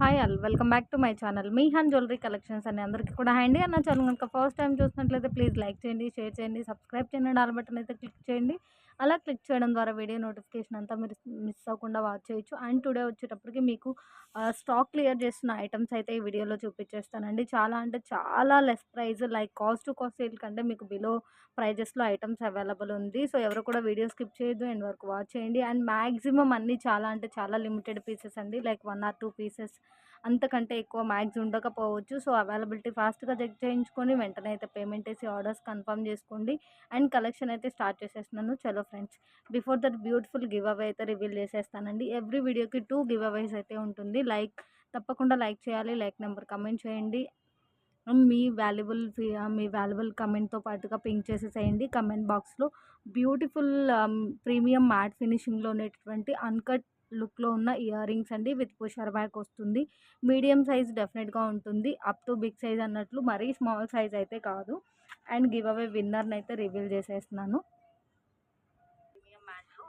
Hi all welcome back to my channel Mihan jewellery collections అని అందరికీ కూడా అండి. నా ఛానల్ కనుక ఫస్ట్ టైం చూసినట్లయితే ప్లీజ్ లైక్ చేయండి, షేర్ చేయండి, సబ్స్క్రైబ్ చేయండి, ఆల్ బటన్ అయితే క్లిక్ చేయండి. అలా క్లిక్ చేయడం ద్వారా వీడియో నోటిఫికేషన్ అంతా మీరు మిస్ అవ్వకుండా వాచ్ చేయొచ్చు. అండ్ టుడే వచ్చేటప్పటికి మీకు స్టాక్ క్లియర్ చేస్తున్న ఐటమ్స్ అయితే ఈ వీడియోలో చూపించేస్తానండి. చాలా అంటే చాలా less price, like cost to cost sale కంటే మీకు బిలో ప్రైజెస్లో ఐటమ్స్ అవైలబుల్ ఉంది. సో ఎవరు కూడా వీడియో స్కిప్ చేయొద్దు, ఎండ్ వరకు వాచ్ చేయండి. అండ్ మ్యాక్సిమం అన్నీ చాలా అంటే చాలా లిమిటెడ్ పీసెస్ అండి, లైక్ 1 or 2 పీసెస్, అంతకంటే ఎక్కువ మ్యాక్స్ ఉండకపోవచ్చు. సో అవైలబిలిటీ ఫాస్ట్గా చెక్ చేయించుకొని వెంటనే అయితే పేమెంట్ వేసి ఆర్డర్స్ కన్ఫర్మ్ చేసుకోండి. అండ్ కలెక్షన్ అయితే స్టార్ట్ చేసేస్తున్నాను. చలో friends, before that beautiful give away అయితే రివీల్ చేసేస్తానండి. ఎవ్రీ వీడియోకి 2 గివ్ అవేస్ అయితే ఉంటుంది. తప్పకుండా లైక్ చేయాలి, లైక్ నెంబర్ కమెంట్ చేయండి. మీ వాల్యుబుల్ కమెంట్తో పాటుగా పింక్ చేసేసేయండి కమెంట్ బాక్స్లో. బ్యూటిఫుల్ ప్రీమియం మ్యాట్ ఫినిషింగ్లో ఉండేటటువంటి అన్కట్ లుక్లో ఉన్న ఇయర్ రింగ్స్ అండి, విత్ పుషర్ బ్యాక్ వస్తుంది. మీడియం సైజ్ డెఫినెట్గా ఉంటుంది, అప్ టు బిగ్ సైజ్ అన్నట్లు, మరీ స్మాల్ సైజ్ అయితే కాదు. అండ్ గివ్ అవే విన్నర్ని అయితే రివీల్ చేసేస్తున్నాను.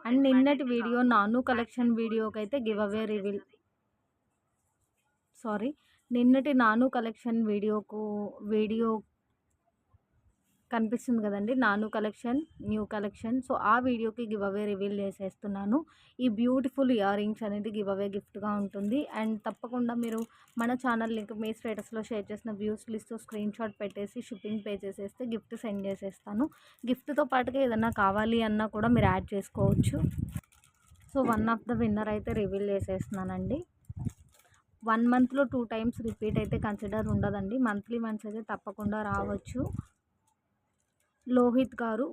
అండ్ నిన్నటి వీడియో నాను కలెక్షన్ వీడియోకి అయితే గివ్ అవే రివీల్ నిన్నటి నాను కలెక్షన్ వీడియో కనిపిస్తుంది కదండి, నాను కలెక్షన్ న్యూ కలెక్షన్. సో ఆ వీడియోకి గివ్ అవే రివీల్ చేసేస్తున్నాను. ఈ బ్యూటిఫుల్ ఇయర్ రింగ్స్ అనేది గివ్ అవే గిఫ్ట్గా ఉంటుంది. అండ్ తప్పకుండా మీరు మన ఛానల్ లింక్ మీ స్టేటస్లో షేర్ చేసిన వ్యూస్ లిస్ట్ స్క్రీన్ షాట్ పెట్టేసి షిప్పింగ్ పే చేసేస్తే గిఫ్ట్ సెండ్ చేసేస్తాను. గిఫ్ట్తో పాటుగా ఏదైనా కావాలి అన్నా కూడా మీరు యాడ్ చేసుకోవచ్చు. So one of the winner అయితే రివీల్ చేసేస్తున్నానండి. 1 మంత్లో 2 టైమ్స్ రిపీట్ అయితే కన్సిడర్ ఉండదండి, మంత్లీ వన్స్ అయితే తప్పకుండా రావచ్చు. లోహిత్ గారు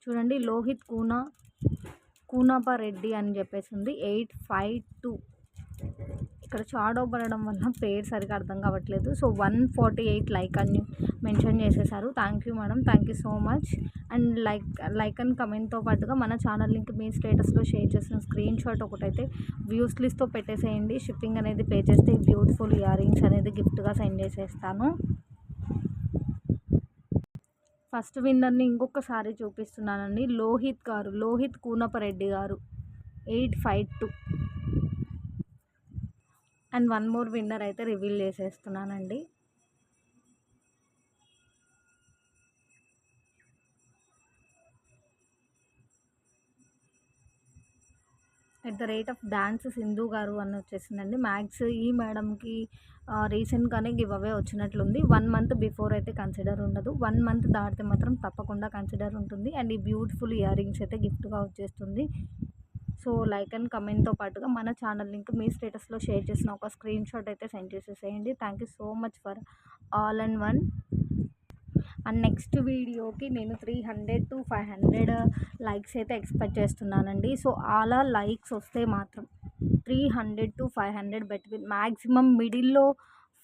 చూడండి, లోహిత్ కూనాప రెడ్డి అని చెప్పేసి ఉంది, 852. ఇక్కడ షాడో పడడం వల్ల పేరు సరిగా అర్థం కావట్లేదు. సో 148 లైక్ అని మెన్షన్ చేసేసారు. Thank you madam, thank you so much. And like and కమెంట్తో పాటుగా మన ఛానల్ లింక్ మీ స్టేటస్లో షేర్ చేసిన స్క్రీన్ షాట్ ఒకటైతే వ్యూస్ లిస్ట్తో పెట్టేసేయండి. షిప్పింగ్ అనేది పే చేస్తే ఈ బ్యూటిఫుల్ ఇయర్ రింగ్స్ అనేది గిఫ్ట్గా సెండ్ చేసేస్తాను. ఫస్ట్ విన్నర్ని ఇంకొకసారి చూపిస్తున్నానండి, లోహిత్ కూనపరెడ్డి గారు, 852. అండ్ 1 మోర్ విన్నర్ అయితే రివీల్ చేసేస్తున్నానండి. @డాన్స్ సింధు గారు అని వచ్చేసిందండి. మ్యాక్స్ ఈ మేడంకి రీసెంట్గానే గివ్ అవే వచ్చినట్లుంది. 1 మంత్ బిఫోర్ అయితే కన్సిడర్ ఉండదు, 1 మంత్ దాటితే మాత్రం తప్పకుండా కన్సిడర్ ఉంటుంది. అండ్ ఈ బ్యూటిఫుల్ ఇయర్ రింగ్స్ అయితే గిఫ్ట్గా వచ్చేస్తుంది. సో లైక్ అండ్ కమెంట్తో పాటుగా మన ఛానల్ లింక్ మీ స్టేటస్లో షేర్ చేసిన ఒక స్క్రీన్ షాట్ అయితే సెండ్ చేసేసేయండి. Thank you so much for all and one. And next వీడియోకి నేను 300 to 500 లైక్స్ అయితే ఎక్స్పెక్ట్ చేస్తున్నానండి. సో అలా లైక్స్ వస్తే మాత్రం 300 to 500 బెట్వీన్, మ్యాక్సిమం మిడిల్లో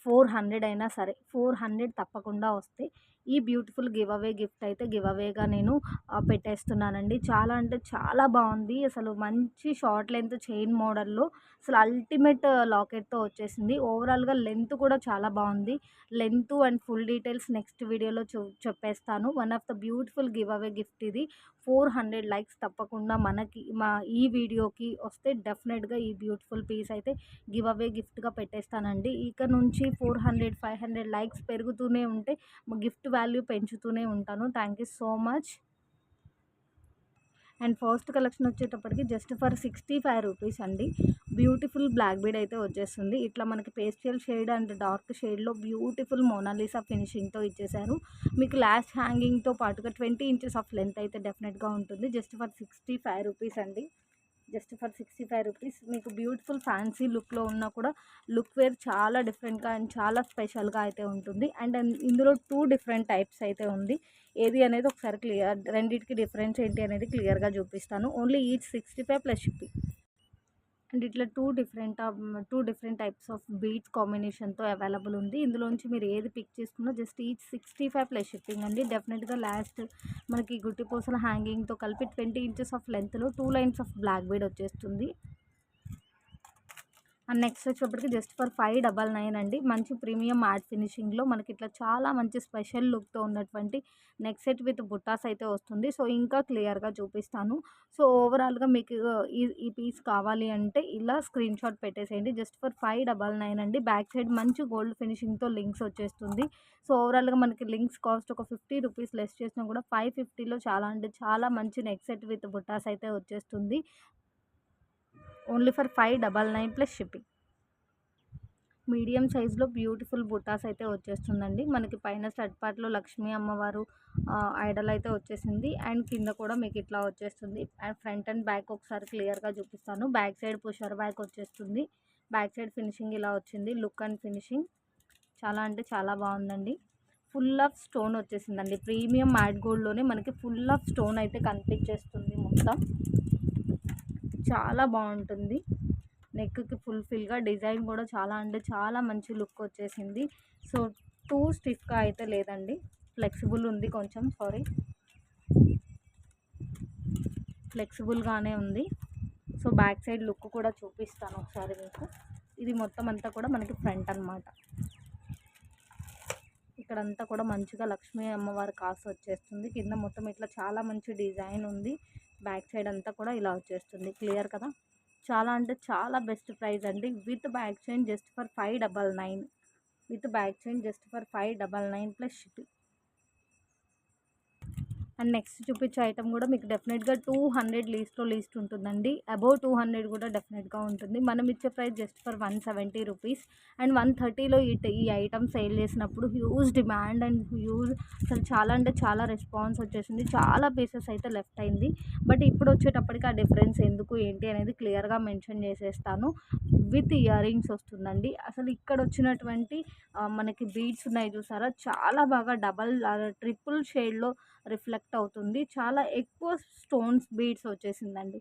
400 అయినా సరే, 400 తప్పకుండా వస్తే ఈ బ్యూటిఫుల్ గివ్ అవే గిఫ్ట్ అయితే గివ్ అవేగా నేను పెట్టేస్తున్నానండి. చాలా అంటే చాలా బాగుంది. అసలు మంచి షార్ట్ లెంత్ చైన్ మోడల్లో అసలు అల్టిమేట్ లాకెట్తో వచ్చేసింది. ఓవరాల్గా లెంత్ కూడా చాలా బాగుంది. Length and full details next వీడియోలో చెప్పేస్తాను. One of the beautiful give away gift ఇది. 400 లైక్స్ తప్పకుండా ఈ వీడియోకి వస్తే డెఫినెట్గా ఈ బ్యూటిఫుల్ పీస్ అయితే గివ్ అవే గిఫ్ట్గా పెట్టేస్తానండి. ఇక నుంచి 400 500 లైక్స్ పెరుగుతూనే ఉంటే గిఫ్ట్ వాల్యూ పెంచుతూనే ఉంటాను. Thank you so much. And first collection వచ్చేటప్పటికి జస్ట్ ఫర్ 65 రూపీస్ అండి. బ్యూటిఫుల్ బ్లాక్ బీడ్ అయితే వచ్చేస్తుంది. ఇట్లా మనకి పేస్టల్ షేడ్ అండ్ డార్క్ షేడ్లో బ్యూటిఫుల్ మోనాలిసా ఫినిషింగ్తో ఇచ్చేసారు. మీకు లాస్ట్ హ్యాంగింగ్తో పాటుగా 20 ఇంచెస్ ఆఫ్ లెంత్ అయితే డెఫినెట్గా ఉంటుంది. జస్ట్ ఫర్ 65 రూపీస్ అండి. జస్ట్ ఫర్ 65 రూపీస్ మీకు బ్యూటిఫుల్ ఫ్యాన్సీ లుక్లో ఉన్నా కూడా లుక్ వేర్ చాలా డిఫరెంట్గా అండ్ చాలా స్పెషల్గా అయితే ఉంటుంది. అండ్ ఇందులో 2 డిఫరెంట్ టైప్స్ అయితే ఉంది. ఏది అనేది ఒకసారి రెండింటికి డిఫరెన్స్ ఏంటి అనేది క్లియర్గా చూపిస్తాను. Only each 65 plus shipping. And ఇట్లా 2 డిఫరెంట్ టైప్స్ ఆఫ్ బీడ్స్ కాంబినేషన్తో అవైలబుల్ ఉంది. ఇందులోంచి మీరు ఏది పిక్ చేసుకున్నా జస్ట్ ఈచ్ 65 ప్లస్ షిప్పింగ్ అండి. డెఫినెట్గా లాస్ట్ మనకి గుట్టిపూసల హ్యాంగింగ్తో కలిపి 20 ఇంచెస్ ఆఫ్ లెంత్లో 2 లైన్స్ ఆఫ్ బ్లాక్ బీడ్ వచ్చేస్తుంది. అండ్ నెక్స్ట్ వచ్చేటప్పటికి జస్ట్ ఫర్ 599 అండి. మంచి ప్రీమియం మ్యాట్ ఫినిషింగ్‌లో మనకి ఇట్లా చాలా మంచి స్పెషల్ లుక్‌తో ఉన్నటువంటి నెక్ సెట్ విత్ బుట్టాస్ అయితే వస్తుంది. సో, ఇంకా క్లియర్‌గా చూపిస్తాను. సో, ఓవరాల్‌గా మీకు ఈ పీస్ కావాలి అంటే ఇలా స్క్రీన్ షాట్ పెట్టేసేయండి. జస్ట్ ఫర్ 599 అండి. బ్యాక్ సైడ్ మంచి గోల్డ్ ఫినిషింగ్‌తో లింక్స్ వచ్చేస్తుంది. సో, ఓవరాల్‌గా మనకి లింక్స్ కాస్ట్ ఒక 50 రూపీస్ లెస్ చేసినా కూడా 550లో చాలా అంటే చాలా మంచి నెక్ సెట్ విత్ బుట్టాస్ అయితే వచ్చేస్తుంది. Only for 599 plus shipping. Medium సైజ్‌లో బ్యూటిఫుల్ బుట్టాస్ అయితే వచ్చేస్తుందండి. మనకి పైన స్టడ్ పార్ట్‌లో లక్ష్మీ అమ్మవారు ఐడల్ అయితే వచ్చేసింది. అండ్ కింద కూడా మీకు ఇట్లా వచ్చేస్తుంది. అండ్ ఫ్రంట్ అండ్ బ్యాక్ ఒకసారి క్లియర్‌గా చూపిస్తాను. బ్యాక్ సైడ్ పుషర్ బ్యాక్ వచ్చేస్తుంది. బ్యాక్ సైడ్ ఫినిషింగ్ ఇలా వచ్చింది. లుక్ అండ్ ఫినిషింగ్ చాలా అంటే చాలా బాగుందండి. ఫుల్ ఆఫ్ స్టోన్ వచ్చేసిందండి. ప్రీమియం మ్యాట్ గోల్డ్‌లోనే మనకి ఫుల్ ఆఫ్ స్టోన్ అయితే కనిపించేస్తుంది మొత్తం. చాలా బాగుంటుంది. నెక్‌కి ఫుల్‌ఫిల్‌గా డిజైన్ కూడా చాలా అంటే చాలా మంచి లుక్ వచ్చేసింది. సో, టూ స్టిఫ్‌గా అయితే లేదండి. ఫ్లెక్సిబుల్ ఉంది కొంచెం. ఫ్లెక్సిబుల్‌గానే ఉంది. సో, బ్యాక్ సైడ్ లుక్ కూడా చూపిస్తాను ఒకసారి మీకు. ఇది మొత్తం అంతా కూడా మనకి ఫ్రంట్ అనమాట. ఇక్కడంతా కూడా మంచిగా లక్ష్మీ అమ్మవారి కాసు వచ్చేస్తుంది. కింద మొత్తం ఇట్లా చాలా మంచి డిజైన్ ఉంది. బ్యాక్ సైడ్ అంతా కూడా ఇలా వచ్చేస్తుంది. క్లియర్ కదా! చాలా అంటే చాలా బెస్ట్ ప్రైస్ అండి. With back chain just for 599. With back chain just for 599 plus shipping. And next చూపించే ఐటమ్ కూడా మీకు డెఫినెట్గా 200 లీస్ట్ ఉంటుందండి. అబోవ్ 200 కూడా డెఫినెట్గా ఉంటుంది. మనం ఇచ్చే price just for 170 rupees. And 130లో ఈ ఐటమ్ సేల్ చేసినప్పుడు హ్యూజ్ డిమాండ్ అండ్ అసలు చాలా అంటే చాలా రెస్పాన్స్ వచ్చేసింది. చాలా పీసెస్ అయితే లెఫ్ట్ అయింది. బట్ ఇప్పుడు వచ్చేటప్పటికి ఆ డిఫరెన్స్ ఎందుకు ఏంటి అనేది క్లియర్గా మెన్షన్ చేసేస్తాను. విత్ ఇయర్ రింగ్స్ వస్తుందండి. అసలు ఇక్కడ వచ్చినటువంటి మనకి బీడ్స్ ఉన్నాయి చూసారా, చాలా బాగా ట్రిపుల్ షేడ్లో రిఫ్లెక్ట్ అవుతుంది. చాలా ఎక్కువ స్టోన్స్ బీడ్స్ వచ్చేసిందండి.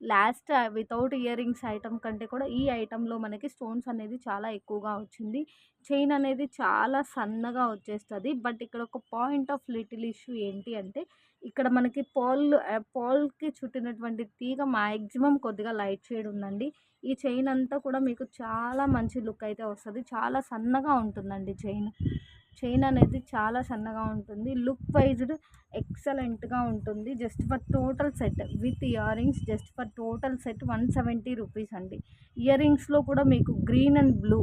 Last without ear rings item కంటే కూడా ఈ ఐటెంలో మనకి స్టోన్స్ అనేది చాలా ఎక్కువగా వచ్చింది. చైన్ అనేది చాలా సన్నగా వచ్చేస్తుంది. బట్ ఇక్కడ ఒక పాయింట్ ఆఫ్ లిటిల్ ఇష్యూ ఏంటి అంటే ఇక్కడ మనకి పాల్కి చుట్టినటువంటి తీగ మ్యాక్సిమం కొద్దిగా లైట్ షేడ్ ఉందండి. ఈ చైన్ అంతా కూడా మీకు చాలా మంచి లుక్ అయితే వస్తుంది. చాలా సన్నగా ఉంటుందండి చైన్ అనేది చాలా సన్నగా ఉంటుంది. లుక్ వైజ్డ్ ఎక్సలెంట్గా ఉంటుంది. Just for total set with ear rings just for total set 170 rupees అండి. ఇయర్ రింగ్స్లో కూడా మీకు green and blue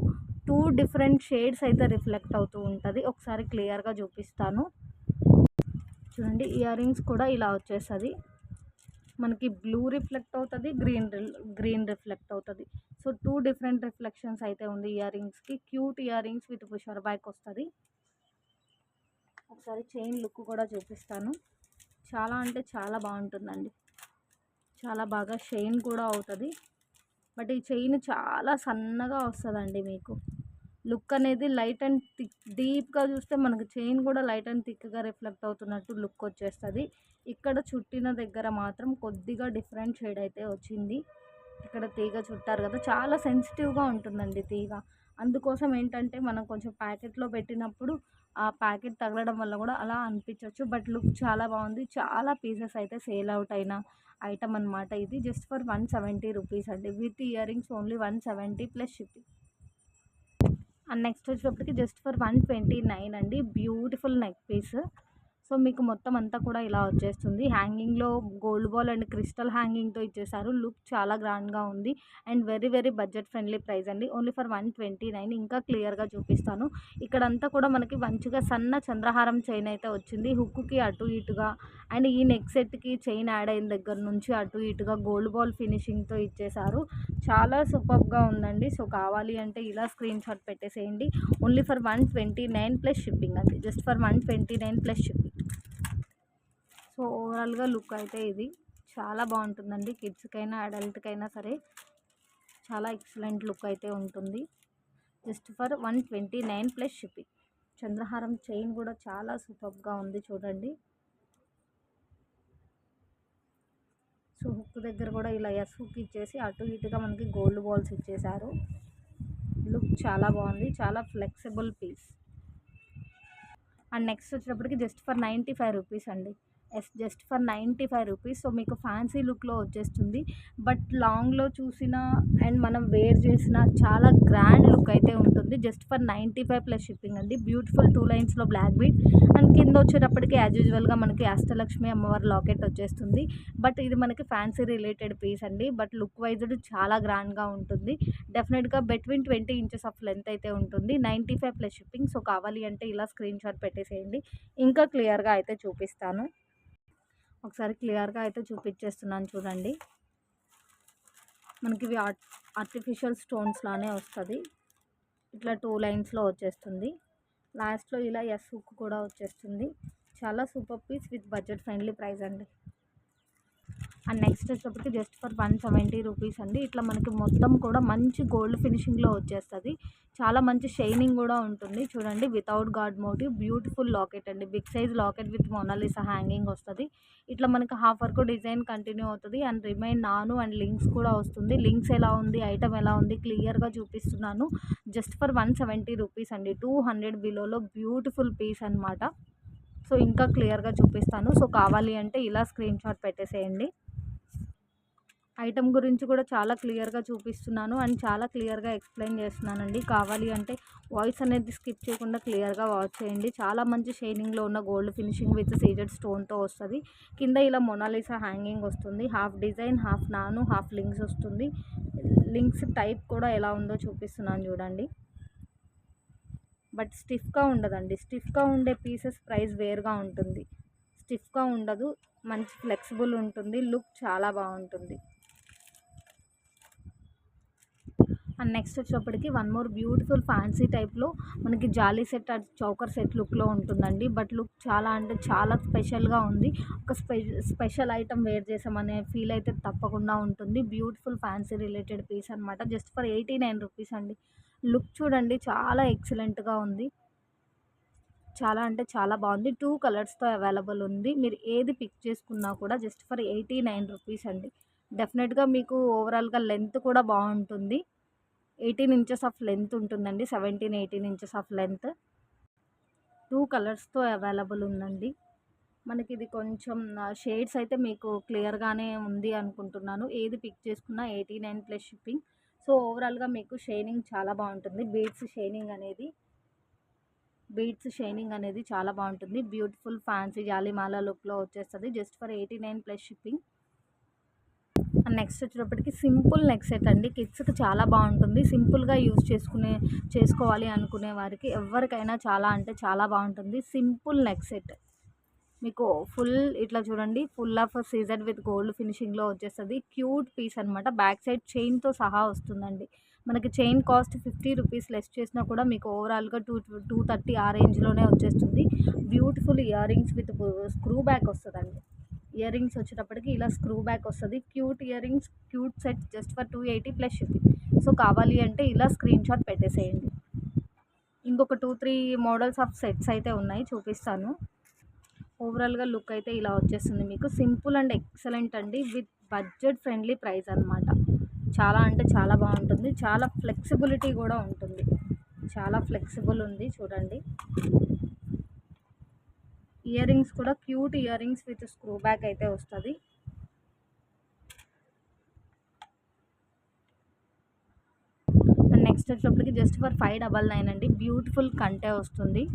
2 different shades అయితే రిఫ్లెక్ట్ అవుతూ ఉంటుంది. ఒకసారి క్లియర్గా చూపిస్తాను చూడండి. ఇయర్ రింగ్స్ కూడా ఇలా వచ్చేస్తుంది. మనకి బ్లూ రిఫ్లెక్ట్ అవుతుంది, గ్రీన్ రిఫ్లెక్ట్ అవుతుంది. సో 2 డిఫరెంట్ రిఫ్లెక్షన్స్ అయితే ఉంది ఇయర్ రింగ్స్కి. Cute earrings with pusher back వస్తుంది. ఒకసారి చైన్ లుక్ కూడా చూపిస్తాను. చాలా అంటే చాలా బాగుంటుందండి. చాలా బాగా షైన్ కూడా అవుతుంది. బట్ ఈ చైన్ చాలా సన్నగా వస్తుందండి. మీకు లుక్ అనేది లైట్ అండ్ థిక్, డీప్గా చూస్తే మనకు చైన్ కూడా లైట్ అండ్ థిక్గా రిఫ్లెక్ట్ అవుతున్నట్టు లుక్ వచ్చేస్తుంది. ఇక్కడ చుట్టిన దగ్గర మాత్రం కొద్దిగా డిఫరెంట్ షేడ్ అయితే వచ్చింది. ఇక్కడ తీగ చుట్టారు కదా, చాలా సెన్సిటివ్గా ఉంటుందండి తీగ. అందుకోసం ఏంటంటే మనం కొంచెం ప్యాకెట్లో పెట్టినప్పుడు ఆ ప్యాకెట్ తగలడం వల్ల కూడా అలా అనిపించవచ్చు. బట్ లుక్ చాలా బాగుంది. చాలా పీసెస్ అయితే సేల్ అవుట్ అయిన ఐటమ్ అనమాట ఇది. జస్ట్ ఫర్ 170 రూపీస్ అండి. With ear rings only 170 plus shipping. And next వచ్చేటప్పటికి జస్ట్ ఫర్ 129 అండి. Beautiful neck piece. సో మీకు మొత్తం అంతా కూడా ఇలా వచ్చేస్తుంది. హ్యాంగింగ్లో గోల్డ్ బాల్ అండ్ క్రిస్టల్ హ్యాంగింగ్తో ఇచ్చేసారు. లుక్ చాలా గ్రాండ్గా ఉంది. And very budget friendly price అండి. Only for 129. ఇంకా క్లియర్గా చూపిస్తాను. ఇక్కడంతా కూడా మనకి మంచిగా సన్న చంద్రహారం చైన్ అయితే వచ్చింది. హుక్కి అటు ఇటుగా అండ్ ఈ నెక్ సెట్కి చైన్ యాడ్ అయిన దగ్గర నుంచి అటు ఇటుగా గోల్డ్ బాల్ ఫినిషింగ్తో ఇచ్చేసారు. చాలా సూపర్గా ఉందండి. సో కావాలి అంటే ఇలా స్క్రీన్ షాట్ పెట్టేసేయండి. ఓన్లీ ఫర్ 129 ప్లస్ షిప్పింగ్ అండి. Just for 129 plus shipping. So ఓవరాల్గా లుక్ అయితే ఇది చాలా బాగుంటుందండి. కిడ్స్కైనా అడల్ట్కైనా సరే చాలా ఎక్సలెంట్ లుక్ అయితే ఉంటుంది. Just for 129 plus shipping. చంద్రహారం చైన్ కూడా చాలా సూపర్గా ఉంది చూడండి. సో హుక్ దగ్గర కూడా ఇలా హుక్ ఇచ్చేసి అటు ఇటుగా మనకి గోల్డ్ బాల్స్ ఇచ్చేసారు. లుక్ చాలా బాగుంది. చాలా ఫ్లెక్సిబుల్ పీస్. అండ్ నెక్స్ట్ వచ్చేటప్పటికి జస్ట్ ఫర్ 95 రూపీస్ అండి. Just for 95 rupees. సో మీకు ఫ్యాన్సీ లుక్లో వచ్చేస్తుంది. బట్ లాంగ్లో చూసిన అండ్ మనం వేర్ చేసిన చాలా గ్రాండ్ లుక్ అయితే ఉంటుంది. జస్ట్ ఫర్ 95 ప్లస్ షిప్పింగ్ అండి. బ్యూటిఫుల్ 2 లైన్స్లో బ్లాక్ బీడ్ అండ్ కింద వచ్చేటప్పటికి యాజ్ యూజువల్గా మనకి అష్టలక్ష్మి అమ్మవారి లాకెట్ వచ్చేస్తుంది. బట్ ఇది మనకి ఫ్యాన్సీ రిలేటెడ్ పీస్ అండి. బట్ లుక్ వైజ్డ్ చాలా గ్రాండ్గా ఉంటుంది. డెఫినెట్గా బిట్వీన్ 20 ఇంచెస్ ఆఫ్ లెంత్ అయితే ఉంటుంది. 95 ప్లస్ షిప్పింగ్. సో కావాలి అంటే ఇలా స్క్రీన్ షాట్ పెట్టేసేయండి. ఇంకా క్లియర్గా అయితే చూపిస్తాను. ఒకసారి క్లియర్గా అయితే చూపించేస్తున్నాను చూడండి. మనకి ఇవి ఆర్టిఫిషియల్ స్టోన్స్ లానే వస్తుంది. ఇట్లా 2 లైన్స్లో వచ్చేస్తుంది. లాస్ట్లో ఇలా ఎస్ హుక్ కూడా వచ్చేస్తుంది. చాలా super piece with budget friendly price అండి. అండ్ నెక్స్ట్ వచ్చేటప్పటికి జస్ట్ ఫర్ 170 రూపీస్ అండి. ఇట్లా మనకి మొత్తం కూడా మంచి గోల్డ్ ఫినిషింగ్లో వచ్చేస్తుంది. చాలా మంచి షైనింగ్ కూడా ఉంటుంది. చూడండి without god motif beautiful locket అండి. Big size locket with Mona Lisa hanging వస్తుంది. ఇట్లా మనకి హాఫ్ వర్క్ డిజైన్ కంటిన్యూ అవుతుంది. అండ్ రిమైన్ నాను అండ్ లింక్స్ కూడా వస్తుంది. లింక్స్ ఎలా ఉంది, ఐటమ్ ఎలా ఉంది క్లియర్గా చూపిస్తున్నాను. జస్ట్ ఫర్ 170 రూపీస్ అండి. 200 బిలోలో బ్యూటిఫుల్ పీస్ అనమాట. సో ఇంకా క్లియర్గా చూపిస్తాను. సో కావాలి అంటే ఇలా స్క్రీన్ షాట్ పెట్టేసేయండి. ఐటమ్ గురించి కూడా చాలా క్లియర్గా చూపిస్తున్నాను అండ్ చాలా క్లియర్గా ఎక్స్ప్లెయిన్ చేస్తున్నానండి. కావాలి అంటే వాయిస్ అనేది స్కిప్ చేయకుండా క్లియర్గా వాచ్ చేయండి. చాలా మంచి షైనింగ్లో ఉన్న గోల్డ్ ఫినిషింగ్ విత్ సీజెడ్ స్టోన్తో వస్తుంది. కింద ఇలా మొనాలిసా హ్యాంగింగ్ వస్తుంది. హాఫ్ డిజైన్, హాఫ్ నాను, హాఫ్ లింక్స్ వస్తుంది. లింక్స్ టైప్ కూడా ఎలా ఉందో చూపిస్తున్నాను చూడండి. బట్ స్టిఫ్గా ఉండదండి. స్టిఫ్గా ఉండే పీసెస్ ప్రైస్ వేరుగా ఉంటుంది. స్టిఫ్గా ఉండదు, మంచి ఫ్లెక్సిబుల్ ఉంటుంది. లుక్ చాలా బాగుంటుంది. అండ్ నెక్స్ట్ వచ్చేటప్పటికి వన్ మోర్ బ్యూటిఫుల్ ఫ్యాన్సీ టైప్లో మనకి జాలీ సెట్ చౌకర్ సెట్ లుక్లో ఉంటుందండి. బట్ లుక్ చాలా అంటే చాలా స్పెషల్గా ఉంది. ఒక స్పెషల్ ఐటమ్ వేర్ చేసామనే ఫీల్ అయితే తప్పకుండా ఉంటుంది. బ్యూటిఫుల్ ఫ్యాన్సీ రిలేటెడ్ పీస్ అనమాట. జస్ట్ ఫర్ 89 రూపీస్ అండి. లుక్ చూడండి చాలా ఎక్సలెంట్గా ఉంది. చాలా అంటే చాలా బాగుంది. 2 కలర్స్తో అవైలబుల్ ఉంది. మీరు ఏది పిక్ చేసుకున్నా కూడా జస్ట్ ఫర్ 89 రూపీస్ అండి. డెఫినెట్గా మీకు ఓవరాల్గా లెంత్ కూడా బాగుంటుంది. 18 ఇంచెస్ ఆఫ్ లెంత్ ఉంటుందండి. 17, 18 ఇంచెస్ ఆఫ్ లెంత్. 2 కలర్స్తో అవైలబుల్ ఉందండి. మనకి ఇది కొంచెం షేడ్స్ అయితే మీకు క్లియర్గానే ఉంది అనుకుంటున్నాను. ఏది పిక్ చేసుకున్నా 89 ప్లస్ షిప్పింగ్. సో ఓవరాల్గా మీకు షైనింగ్ చాలా బాగుంటుంది. బీడ్స్ షైనింగ్ అనేది చాలా బాగుంటుంది. బ్యూటిఫుల్ ఫ్యాన్సీ జాలిమాల లుక్లో వచ్చేస్తుంది. Just for 89 plus shipping. And next వచ్చేటప్పటికి సింపుల్ నెక్ సెట్ అండి. కిడ్స్కి చాలా బాగుంటుంది. సింపుల్గా చేసుకోవాలి అనుకునే వారికి ఎవరికైనా చాలా అంటే చాలా బాగుంటుంది. సింపుల్ నెక్ సెట్ మీకు ఫుల్ ఇట్లా చూడండి, ఫుల్ ఆఫ్ సీజర్ విత్ గోల్డ్ ఫినిషింగ్లో వచ్చేస్తుంది. క్యూట్ పీస్ అనమాట. బ్యాక్ సైడ్ చైన్తో సహా వస్తుందండి. మనకి చైన్ కాస్ట్ 50 రూపీస్ లెస్ చేసినా కూడా మీకు ఓవరాల్గా 230 ఆ రేంజ్లోనే వచ్చేస్తుంది. Beautiful earrings with screw back వస్తుందండి. ఇయర్ రింగ్స్ వచ్చేటప్పటికి ఇలా స్క్రూ బ్యాక్ వస్తుంది. Cute ear rings, cute set just for 280 plus shipping. So కావాలి అంటే ఇలా స్క్రీన్ షాట్ పెట్టేసేయండి. ఇంకొక 2-3 మోడల్స్ ఆఫ్ సెట్స్ అయితే ఉన్నాయి, చూపిస్తాను. ఓవరాల్గా లుక్ అయితే ఇలా వచ్చేస్తుంది మీకు. సింపుల్ అండ్ ఎక్సలెంట్ అండి. విత్ బడ్జెట్ ఫ్రెండ్లీ ప్రైస్ అనమాట. చాలా అంటే చాలా బాగుంటుంది. చాలా ఫ్లెక్సిబిలిటీ కూడా ఉంటుంది. చాలా ఫ్లెక్సిబుల్ ఉంది చూడండి. ఇయర్ రింగ్స్ కూడా cute earrings with screw back అయితే వస్తుంది. అండ్ నెక్స్ట్ వచ్చేటప్పటికి జస్ట్ ఫర్ 599 అండి. బ్యూటిఫుల్ కంటే వస్తుంది.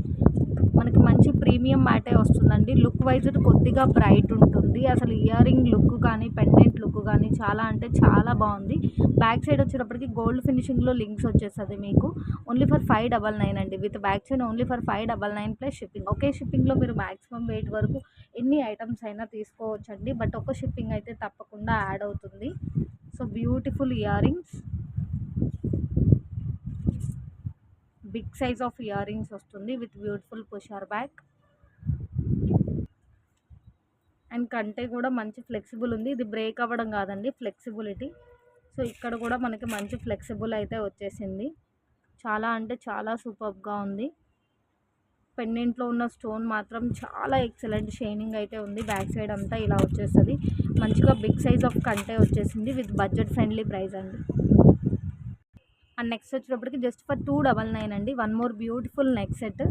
మనకి మంచి ప్రీమియం మ్యాటే వస్తుందండి. లుక్ వైజ్ కొద్దిగా బ్రైట్ ఉంటుంది. అసలు ఇయర్ రింగ్ లుక్ కానీ పెండెంట్ లుక్ కానీ చాలా అంటే చాలా బాగుంది. బ్యాక్ సైడ్ వచ్చేటప్పటికి గోల్డ్ ఫినిషింగ్లో లింక్స్ వచ్చేస్తుంది మీకు. ఓన్లీ ఫర్ 599 అండి. With back chain only for 599 plus shipping. ఒకే షిప్పింగ్లో మీరు మ్యాక్సిమం వెయిట్ వరకు ఎన్ని ఐటమ్స్ అయినా తీసుకోవచ్చండి. బట్ ఒక షిప్పింగ్ అయితే తప్పకుండా యాడ్ అవుతుంది. So beautiful earrings, big size of ear rings వస్తుంది with beautiful pusher back. And కంటే కూడా మంచి ఫ్లెక్సిబుల్ ఉంది. ఇది బ్రేక్ అవ్వడం కాదండి, ఫ్లెక్సిబిలిటీ. సో ఇక్కడ కూడా మనకి మంచి ఫ్లెక్సిబుల్ అయితే వచ్చేసింది. చాలా అంటే చాలా సూపర్గా ఉంది. పెండెంట్లో ఉన్న స్టోన్ మాత్రం చాలా ఎక్సలెంట్ షైనింగ్ అయితే ఉంది. బ్యాక్ సైడ్ అంతా ఇలా వచ్చేస్తుంది. మంచిగా బిగ్ సైజ్ ఆఫ్ కంటే వచ్చేసింది విత్ బడ్జెట్ ఫ్రెండ్లీ ప్రైస్ అండి. అండ్ నెక్స్ట్ వచ్చేటప్పటికి జస్ట్ ఫర్ 299 అండి. One more beautiful neck set.